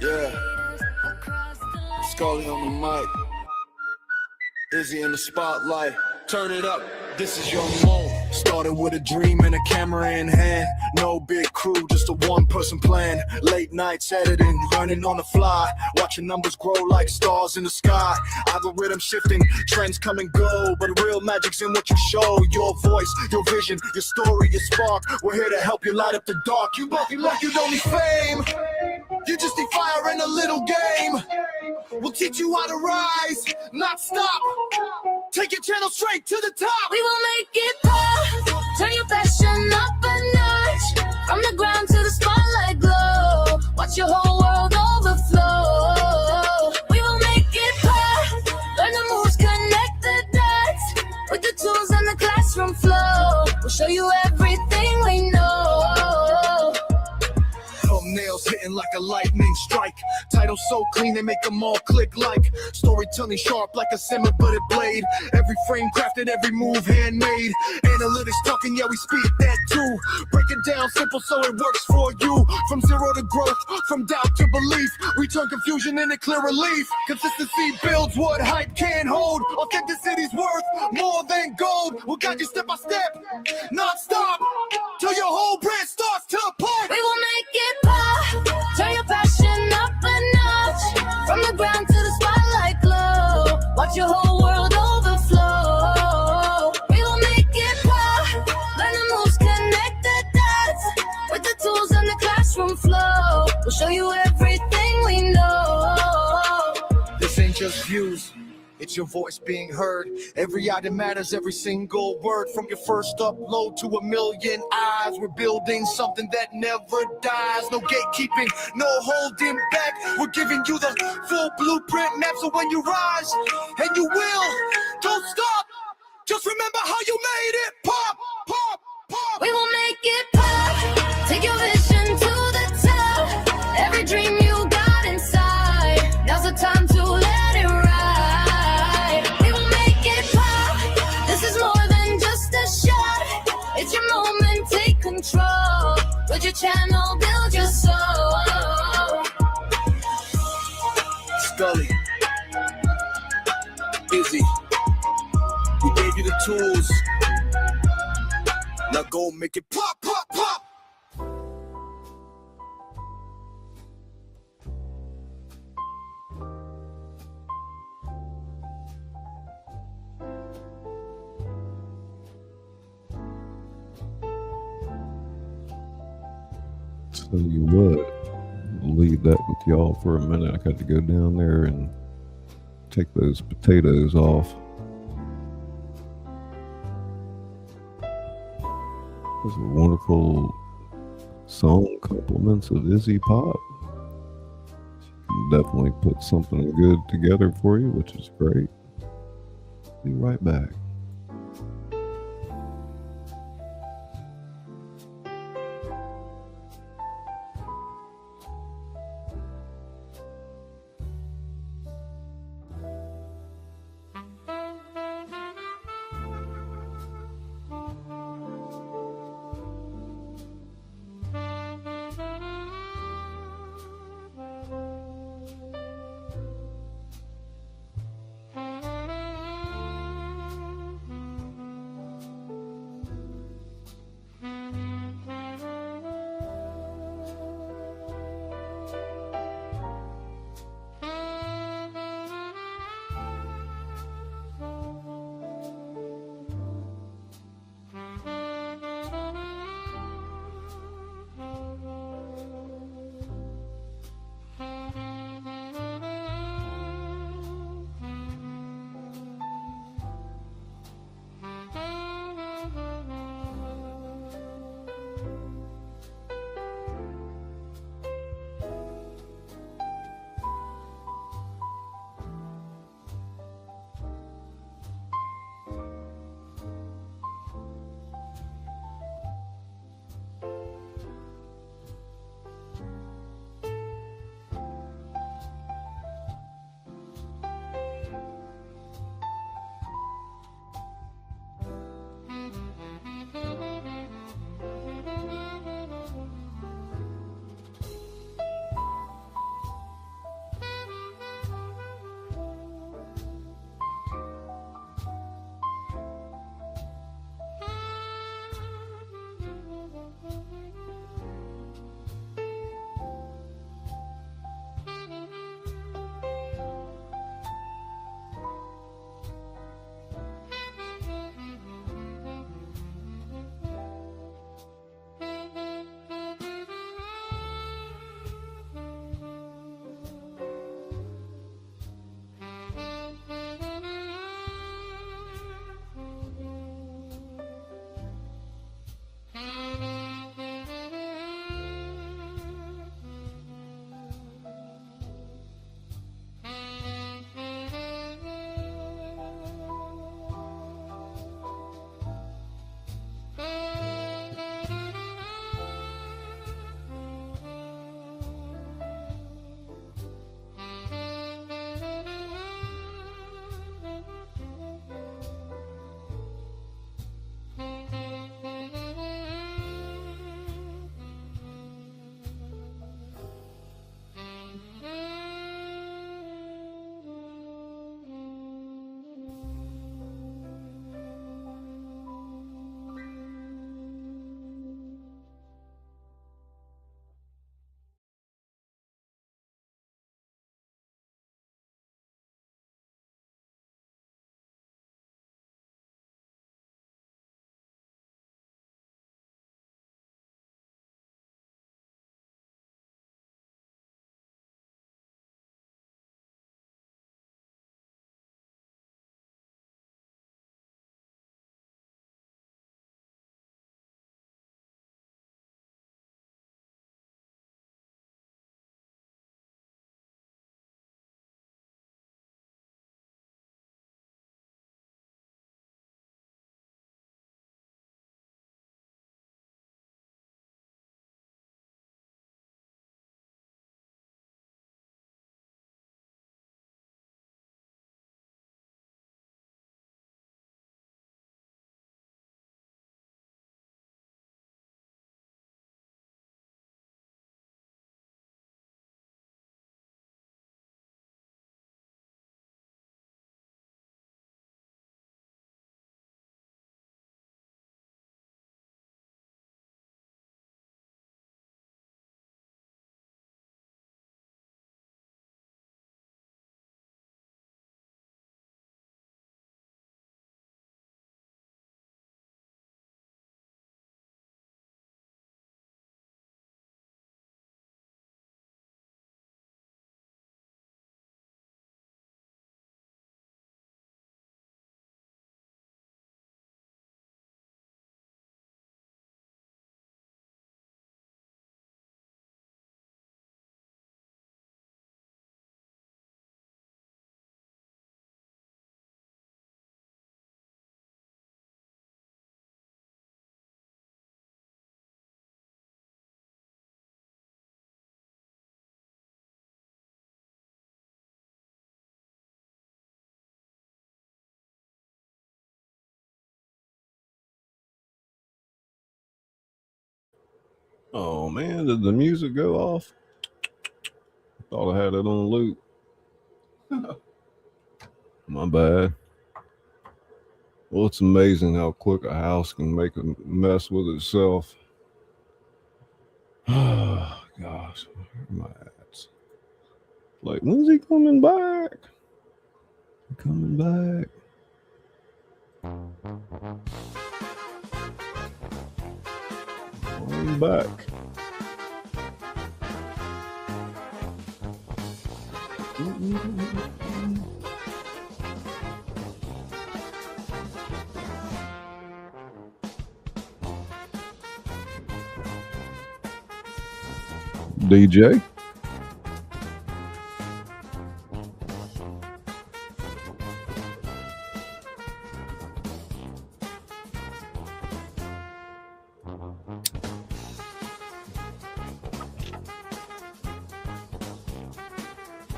Yeah, Scully on the mic, Izzy in the spotlight. Turn it up, this is your moment. Started with a dream and a camera in hand. No big crew, just a one-person plan. Late nights editing, learning on the fly. Watching numbers grow like stars in the sky. Algorithm shifting, trends come and go. But real magic's in what you show. Your voice, your vision, your story, your spark. We're here to help you light up the dark. You like you don't need fame. You just need fire in a little game. We'll teach you how to rise, not stop. Take your channel straight to the top. We will make it pop. Turn your passion up a notch. From the ground to the spotlight glow. Watch your whole world overflow. We will make it pop. Learn the moves, connect the dots. Bars hitting like a lightning strike. Title so clean they make them all click like. Storytelling sharp like a semi-butted blade. Every frame crafted, every move handmade. Analytics talking, yeah we speak that too. Break it down simple so it works for you. From zero to growth, from doubt to belief. We turn confusion into clear relief. Consistency builds what hype can't hold. Authenticity's worth more than gold. We'll guide you step by step, non-stop, till your whole brand starts to pop. We will make it pop. Turn your passion up a notch. From the ground to the spotlight glow. Watch your whole world overflow. We will make it pop. Learn the moves, connect the dots. With the tools and the classroom flow. We'll show you everything we know. This ain't just views, it's your voice being heard. Every item matters, every single word. From your first upload to a million eyes. We're building something that never dies. No gatekeeping, no holding back. We're giving you the full blueprint map. So when you rise, and you will, don't stop. Just remember how you made it pop, pop, pop. We will make it pop. Take your vision to the top. Every dream you got inside. Now's the time to let it ride. We will make it pop. This is more than just a shot. It's your moment, take control. With your channel, build your soul. Scully, Izzy, we gave you the tools. Now go make it pop, pop, pop. Tell you what, I'll leave that with y'all for a minute. I got to go down there and take those potatoes off. Those are wonderful song compliments of Izzy Pop. She can definitely put something good together for you, which is great. Be right back. Oh man, did the music go off? Thought I had it on loop. My bad. Well, it's amazing how quick a house can make a mess with itself. Oh, gosh, where am I at? Like, when's he coming back? Coming back. I'm back. DJ.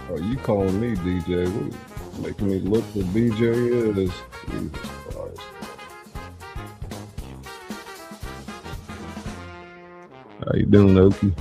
Oh, you calling me DJ? What, making me look for BJ is? Jesus Christ. How you doing, Okie?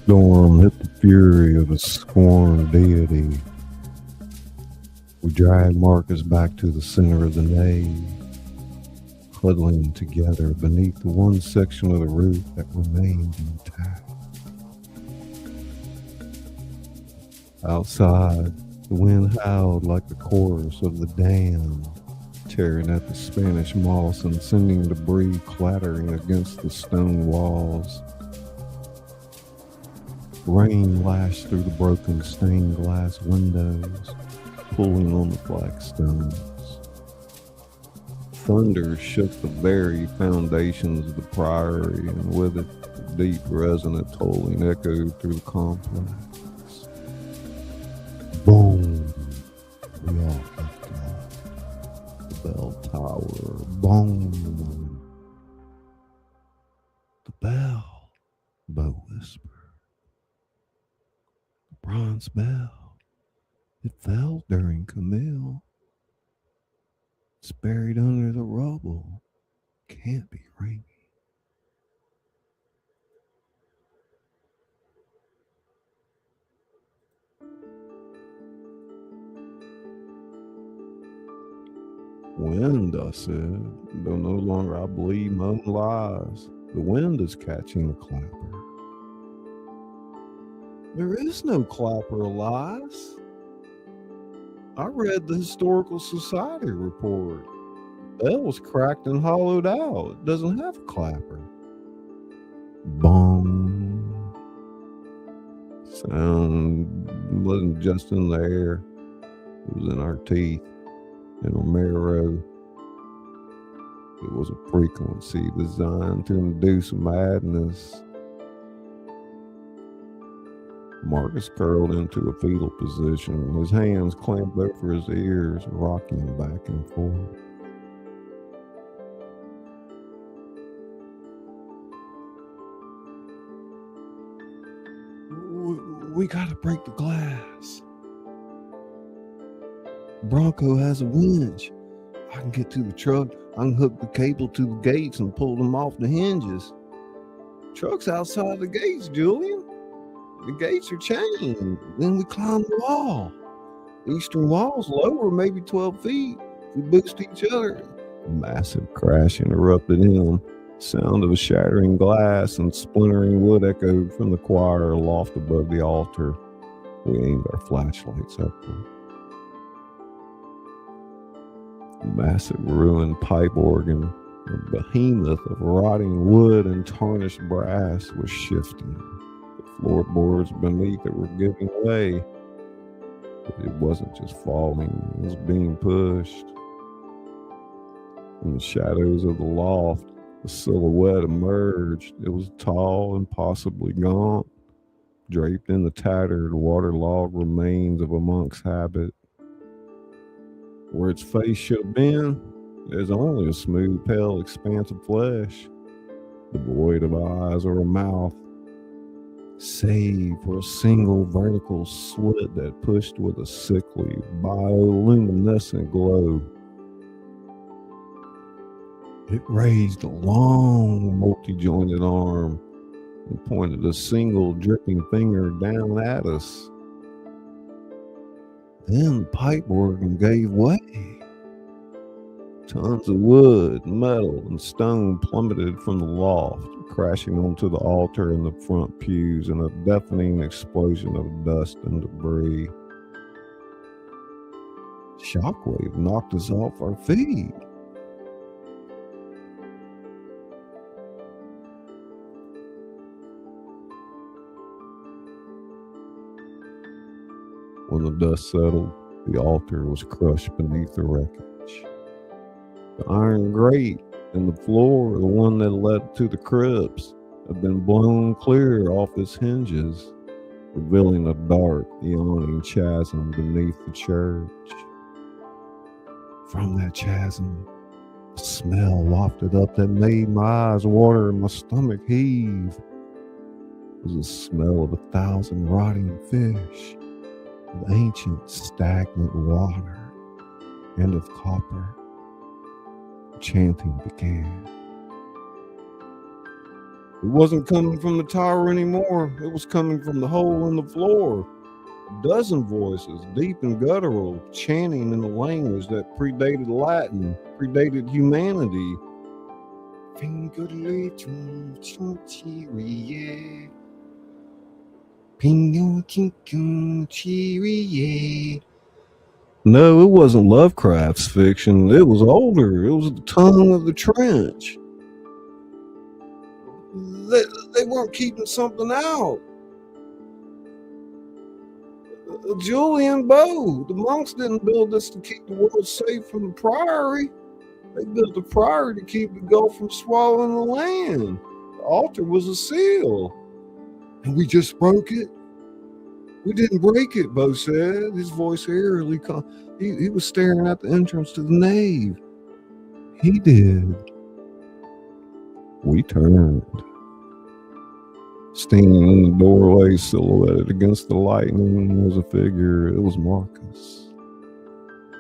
storm hit the fury of a scorned deity. We drag Marcus back to the center of the nave, huddling together beneath the one section of the roof that remained intact. Outside, the wind howled like the chorus of the dam, tearing at the Spanish moss and sending debris clattering against the stone walls. Rain lashed through the broken stained glass windows, pulling on the flagstones. Thunder shook the very foundations of the Priory, and with it, the deep resonant tolling echoed through the complex. Boom! We all left off. The bell tower. Boom! The bell. Bo whispered. The bronze bell. It fell during Camille. It's buried under the rubble. Can't be ringing. Wind, I said, though no longer I believe my own lies. The wind is catching the clapper. There is no clapper, Elias. I read the Historical Society report. The bell was cracked and hollowed out. It doesn't have a clapper. Bong. Sound wasn't just in the air. It was in our teeth, in our marrow. It was a frequency designed to induce madness. Marcus curled into a fetal position, his hands clamped over his ears, rocking back and forth. We gotta break the glass. Bronco has a winch. I can get to the truck. I can hook the cable to the gates and pull them off the hinges. Truck's outside the gates, Julian. The gates are chained. Then we climb the wall. The eastern wall's lower, maybe 12 feet. We boost each other. A massive crash interrupted him. Sound of shattering glass and splintering wood echoed from the choir aloft above the altar. We aimed our flashlights upward. A massive ruined pipe organ, a behemoth of rotting wood and tarnished brass, was shifting. Floorboards beneath it were giving way. But it wasn't just falling, it was being pushed. From the shadows of the loft, a silhouette emerged. It was tall and possibly gaunt, draped in the tattered, waterlogged remains of a monk's habit. Where its face should have been, there's only a smooth, pale expanse of flesh, devoid of eyes or a mouth, save for a single vertical slit that pushed with a sickly, bioluminescent glow. It raised a long, multi-jointed arm and pointed a single dripping finger down at us. Then the pipe organ gave way. Tons of wood, metal, and stone plummeted from the loft, crashing onto the altar and the front pews in a deafening explosion of dust and debris. Shockwave knocked us off our feet. When the dust settled, the altar was crushed beneath the wreckage. The iron grate and the floor, the one that led to the crypts, had been blown clear off its hinges, revealing a dark, yawning chasm beneath the church. From that chasm, a smell wafted up that made my eyes water and my stomach heave. It was the smell of 1,000 rotting fish, of ancient stagnant water, and of copper. Chanting began. It wasn't coming from the tower anymore. It was coming from the hole in the floor. A dozen voices, deep and guttural, chanting in a language that predated Latin, predated humanity. No, it wasn't Lovecraft's fiction. It was older. It was the tongue of the trench. They weren't keeping something out. Julian Bow. The monks didn't build this to keep the world safe from the Priory. They built the Priory to keep the gulf from swallowing the land. The altar was a seal. And we just broke it? We didn't break it, Bo said, his voice eerily calm. He was staring at the entrance to the nave. He did. We turned. Standing in the doorway, silhouetted against the lightning, was a figure. It was Marcus.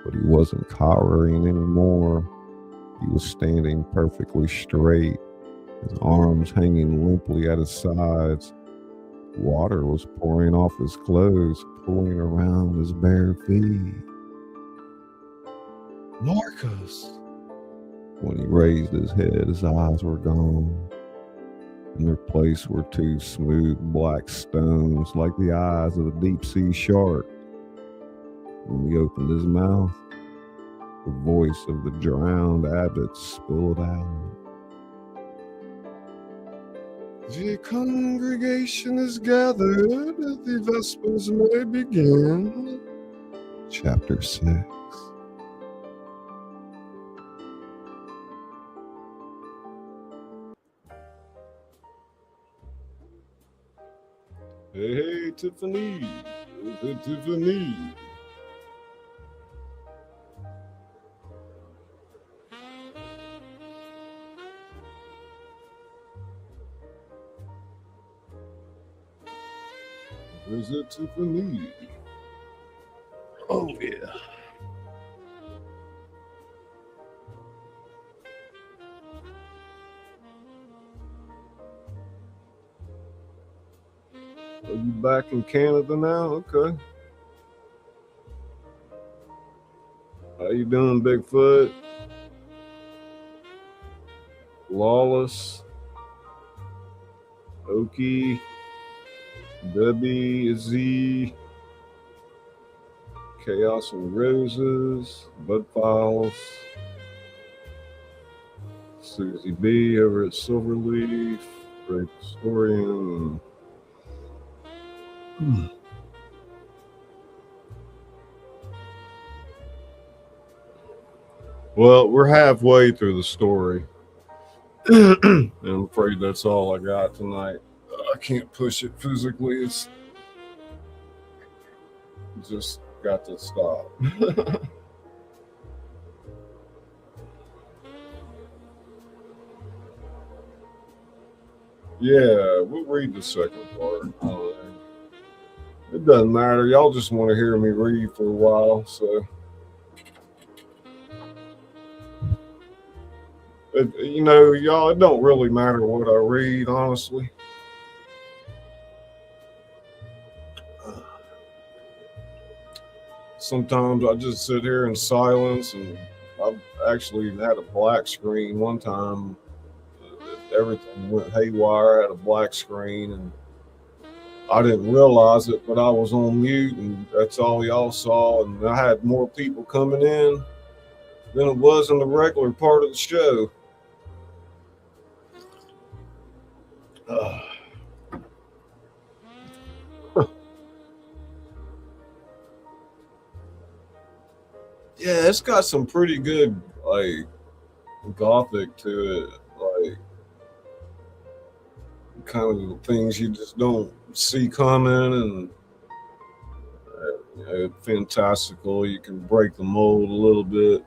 But he wasn't cowering anymore. He was standing perfectly straight, his arms hanging limply at his sides. Water was pouring off his clothes, pooling around his bare feet. Marcus! When he raised his head, his eyes were gone. In their place were two smooth black stones like the eyes of a deep-sea shark. When he opened his mouth, the voice of the drowned abbot spilled out. The congregation is gathered, the Vespers may begin. Chapter 6. Hey, Tiffany. Hey, Tiffany. Where's it, Tiffany? Oh, yeah. Are you back in Canada now? Okay. How you doing, Bigfoot? Lawless, Okie, Debbie, Z, Chaos and Roses, Bud Files, Susie B over at Silverleaf, Great Historian. Well, we're halfway through the story. And I'm afraid that's all I got tonight. I can't push it physically. It's just got to stop. Yeah, we'll read the second part. It doesn't matter. Y'all just want to hear me read for a while, so. You know, y'all, it don't really matter what I read, honestly. Sometimes I just sit here in silence, and I've actually had a black screen one time. Everything went haywire. I had a black screen, and I didn't realize it, but I was on mute, and that's all y'all saw. And I had more people coming in than it was in the regular part of the show. Yeah, it's got some pretty good, like, gothic to it, like, kind of things you just don't see coming, and fantastical. You can break the mold a little bit.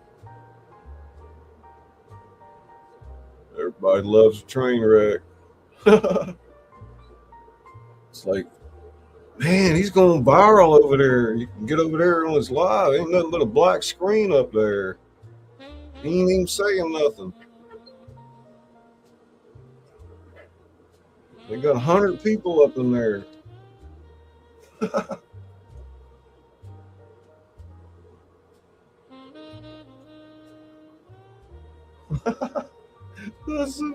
Everybody loves a train wreck. It's like, man, he's going viral over there. You can get over there on his live. Ain't nothing but a black screen up there. He ain't even saying nothing. They got 100 people up in there. That's so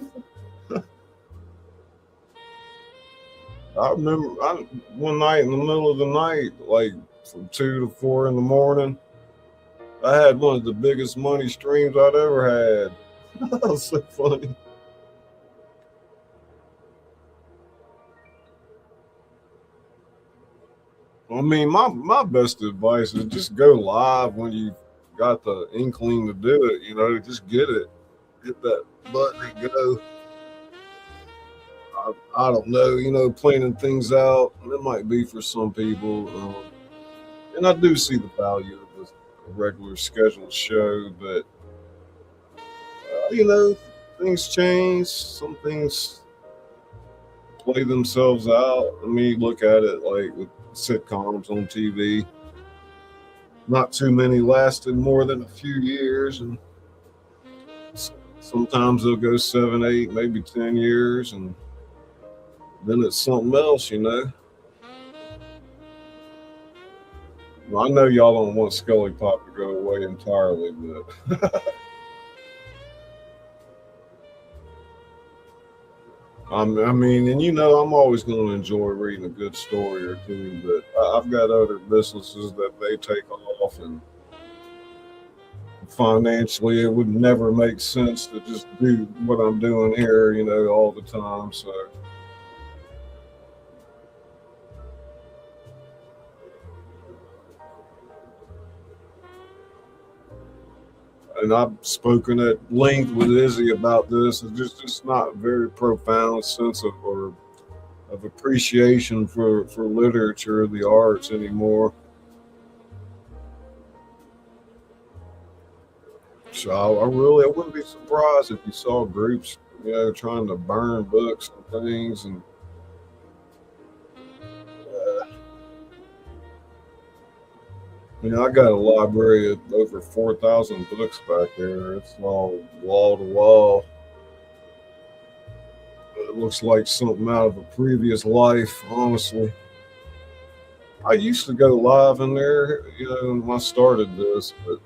I remember one night in the middle of the night, like from 2 to 4 in the morning, I had one of the biggest money streams I'd ever had. That was so funny. I mean, my best advice is just go live when you got the inkling to do it. You know, just get it, hit that button and go. I don't know, you know, planning things out. It might be for some people, and I do see the value of a regular scheduled show, but you know, things change. Some things play themselves out. I mean, look at it like with sitcoms on TV. Not too many lasted more than a few years, and sometimes they'll go 7, 8, maybe 10 years, and then it's something else, you know. Well, I know y'all don't want ScullyPop to go away entirely, but I mean, and you know, I'm always going to enjoy reading a good story or two, but I've got other businesses that they take off, and financially, it would never make sense to just do what I'm doing here, you know, all the time. So, and I've spoken at length with Izzy about this. It's just not a very profound sense of or of appreciation for literature or the arts anymore. So I wouldn't be surprised if you saw groups, you know, trying to burn books and things. And you know, I got a library of over 4,000 books back there. It's all wall to wall. It looks like something out of a previous life, honestly. I used to go live in there, you know, when I started this, but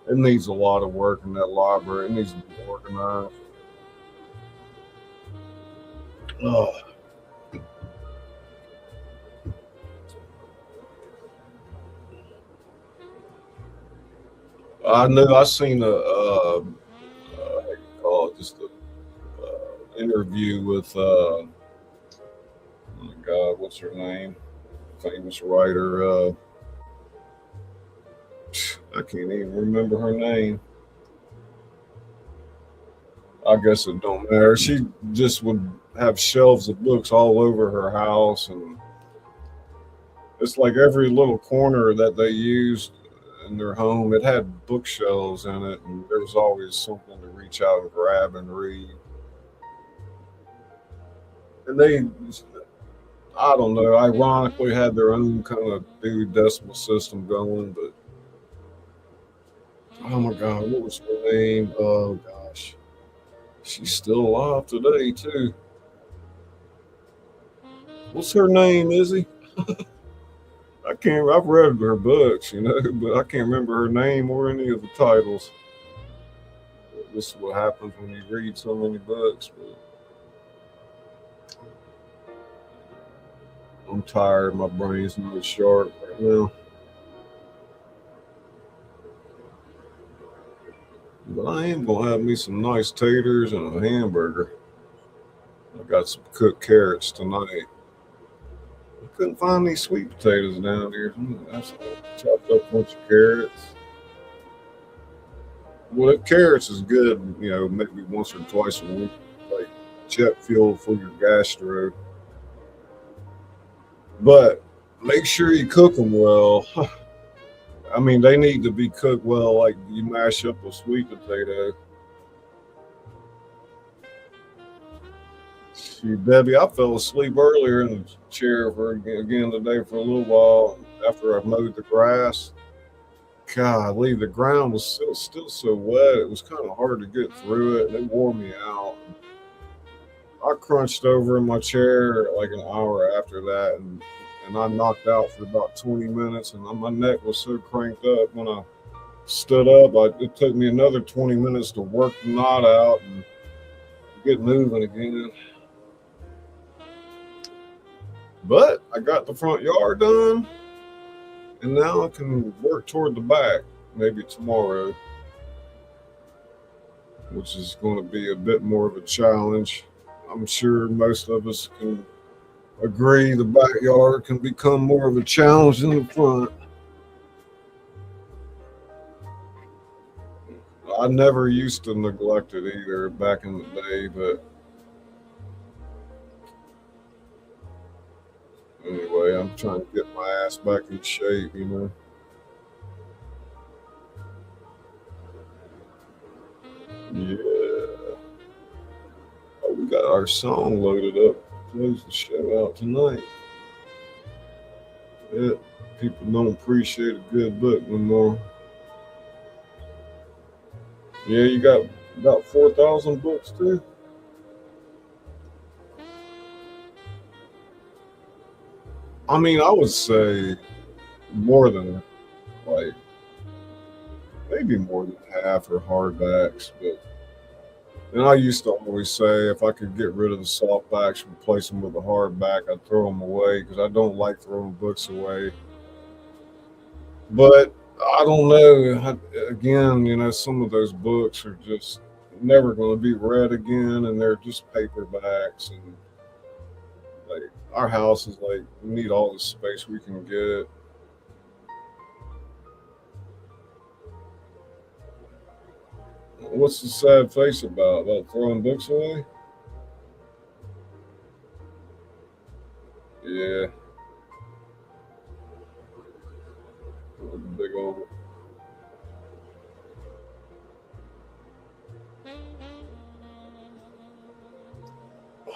it needs a lot of work in that library. It needs to be organized. Oh, I know I seen how you call it, just a interview with, oh my God, what's her name? Famous writer. I can't even remember her name. I guess it don't matter. She just would have shelves of books all over her house, and it's like every little corner that they used in their home, it had bookshelves in it, and there was always something to reach out and grab and read. And they, I don't know, ironically had their own kind of Dewey Decimal System going, but oh my God, what was her name? Oh gosh, she's still alive today too. What's her name, Izzy? I can't. I've read her books, you know, but I can't remember her name or any of the titles. This is what happens when you read so many books. But I'm tired. My brain's not sharp right now. But I am gonna have me some nice taters and a hamburger. I got some cooked carrots tonight. I couldn't find these sweet potatoes down here. That's chopped up a bunch of carrots. Well, carrots is good, you know, maybe once or twice a week, like jet fuel for your gastro. But make sure you cook them well. I mean, they need to be cooked well, like you mash up a sweet potato. Shoot, Debbie, I fell asleep earlier in the chair for again today for a little while after I mowed the grass. Golly, the ground was still so wet. It was kind of hard to get through it, and it wore me out. I crunched over in my chair like an hour after that, and I knocked out for about 20 minutes, and my neck was so cranked up when I stood up. It took me another 20 minutes to work the knot out and get moving again. But I got the front yard done, and now I can work toward the back maybe tomorrow, which is going to be a bit more of a challenge. I'm sure most of us can agree the backyard can become more of a challenge than the front. I never used to neglect it either back in the day, but anyway, I'm trying to get my ass back in shape, you know. Yeah. Oh, we got our song loaded up. Close the show out tonight. Yeah. People don't appreciate a good book no more. Yeah, you got about 4,000 books too. I mean, I would say more than like maybe more than half are hardbacks, but and I used to always say if I could get rid of the softbacks, replace them with a hardback, I'd throw them away because I don't like throwing books away. But I don't know. Again, you know, some of those books are just never going to be read again, and they're just paperbacks. And like our house is like we need all the space we can get. What's the sad face about? About throwing books away? Yeah, big old.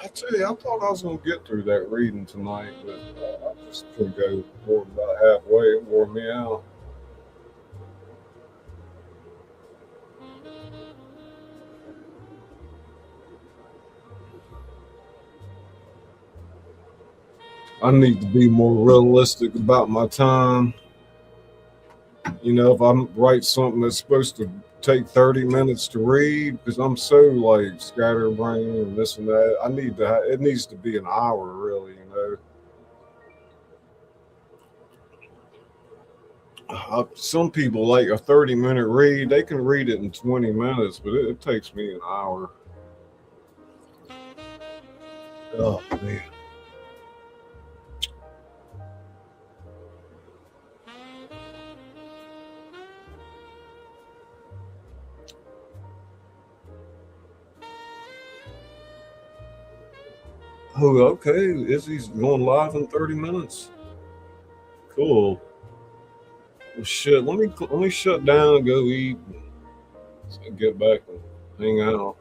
I tell you, I thought I was gonna get through that reading tonight, but I just couldn't go more than about halfway. It wore me out. I need to be more realistic about my time. You know, if I write something that's supposed to take 30 minutes to read, because I'm so like scatterbrained and this and that, I need to. It needs to be an hour, really. You know, some people like a 30-minute read. They can read it in 20 minutes, but it takes me an hour. Oh man. Oh, okay. Izzy's going live in 30 minutes. Cool. Well, shit. Let me shut down and go eat. And get back and hang out.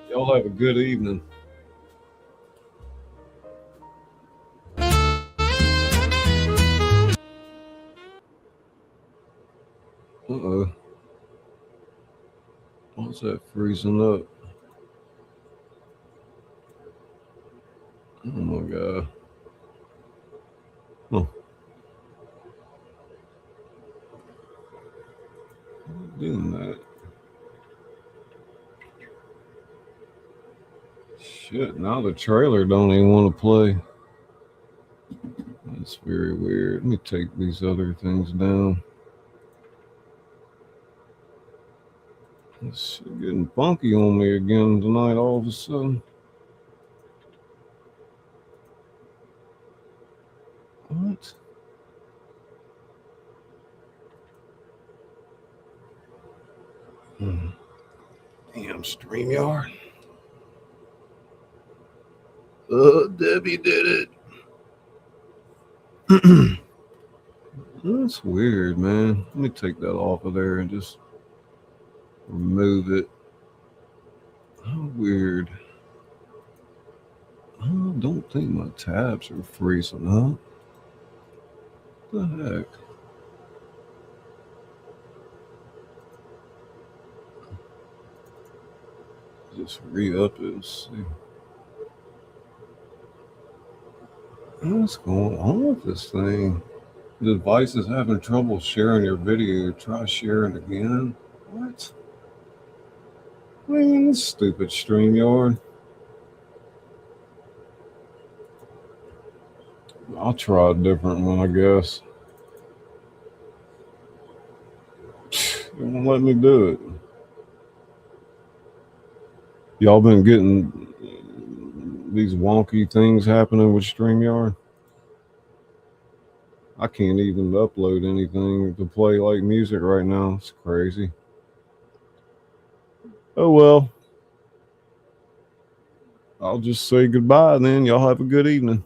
Y'all have a good evening. Uh-oh. What's that freezing up? Oh my god. Huh. Doing that. Shit, now the trailer don't even want to play. That's very weird. Let me take these other things down. It's getting funky on me again tonight all of a sudden. What? Damn StreamYard. Debbie did it. That's weird, man. Let me take that off of there and just remove it. How weird. I don't think my tabs are freezing, huh? What the heck? Is Just re-up it and see. What's going on with this thing? The device is having trouble sharing your video. Try sharing again. What? Man, this stupid StreamYard. I'll try a different one, I guess. It won't let me do it. Y'all been getting these wonky things happening with StreamYard? I can't even upload anything to play like music right now. It's crazy. Oh well. I'll just say goodbye then. Y'all have a good evening.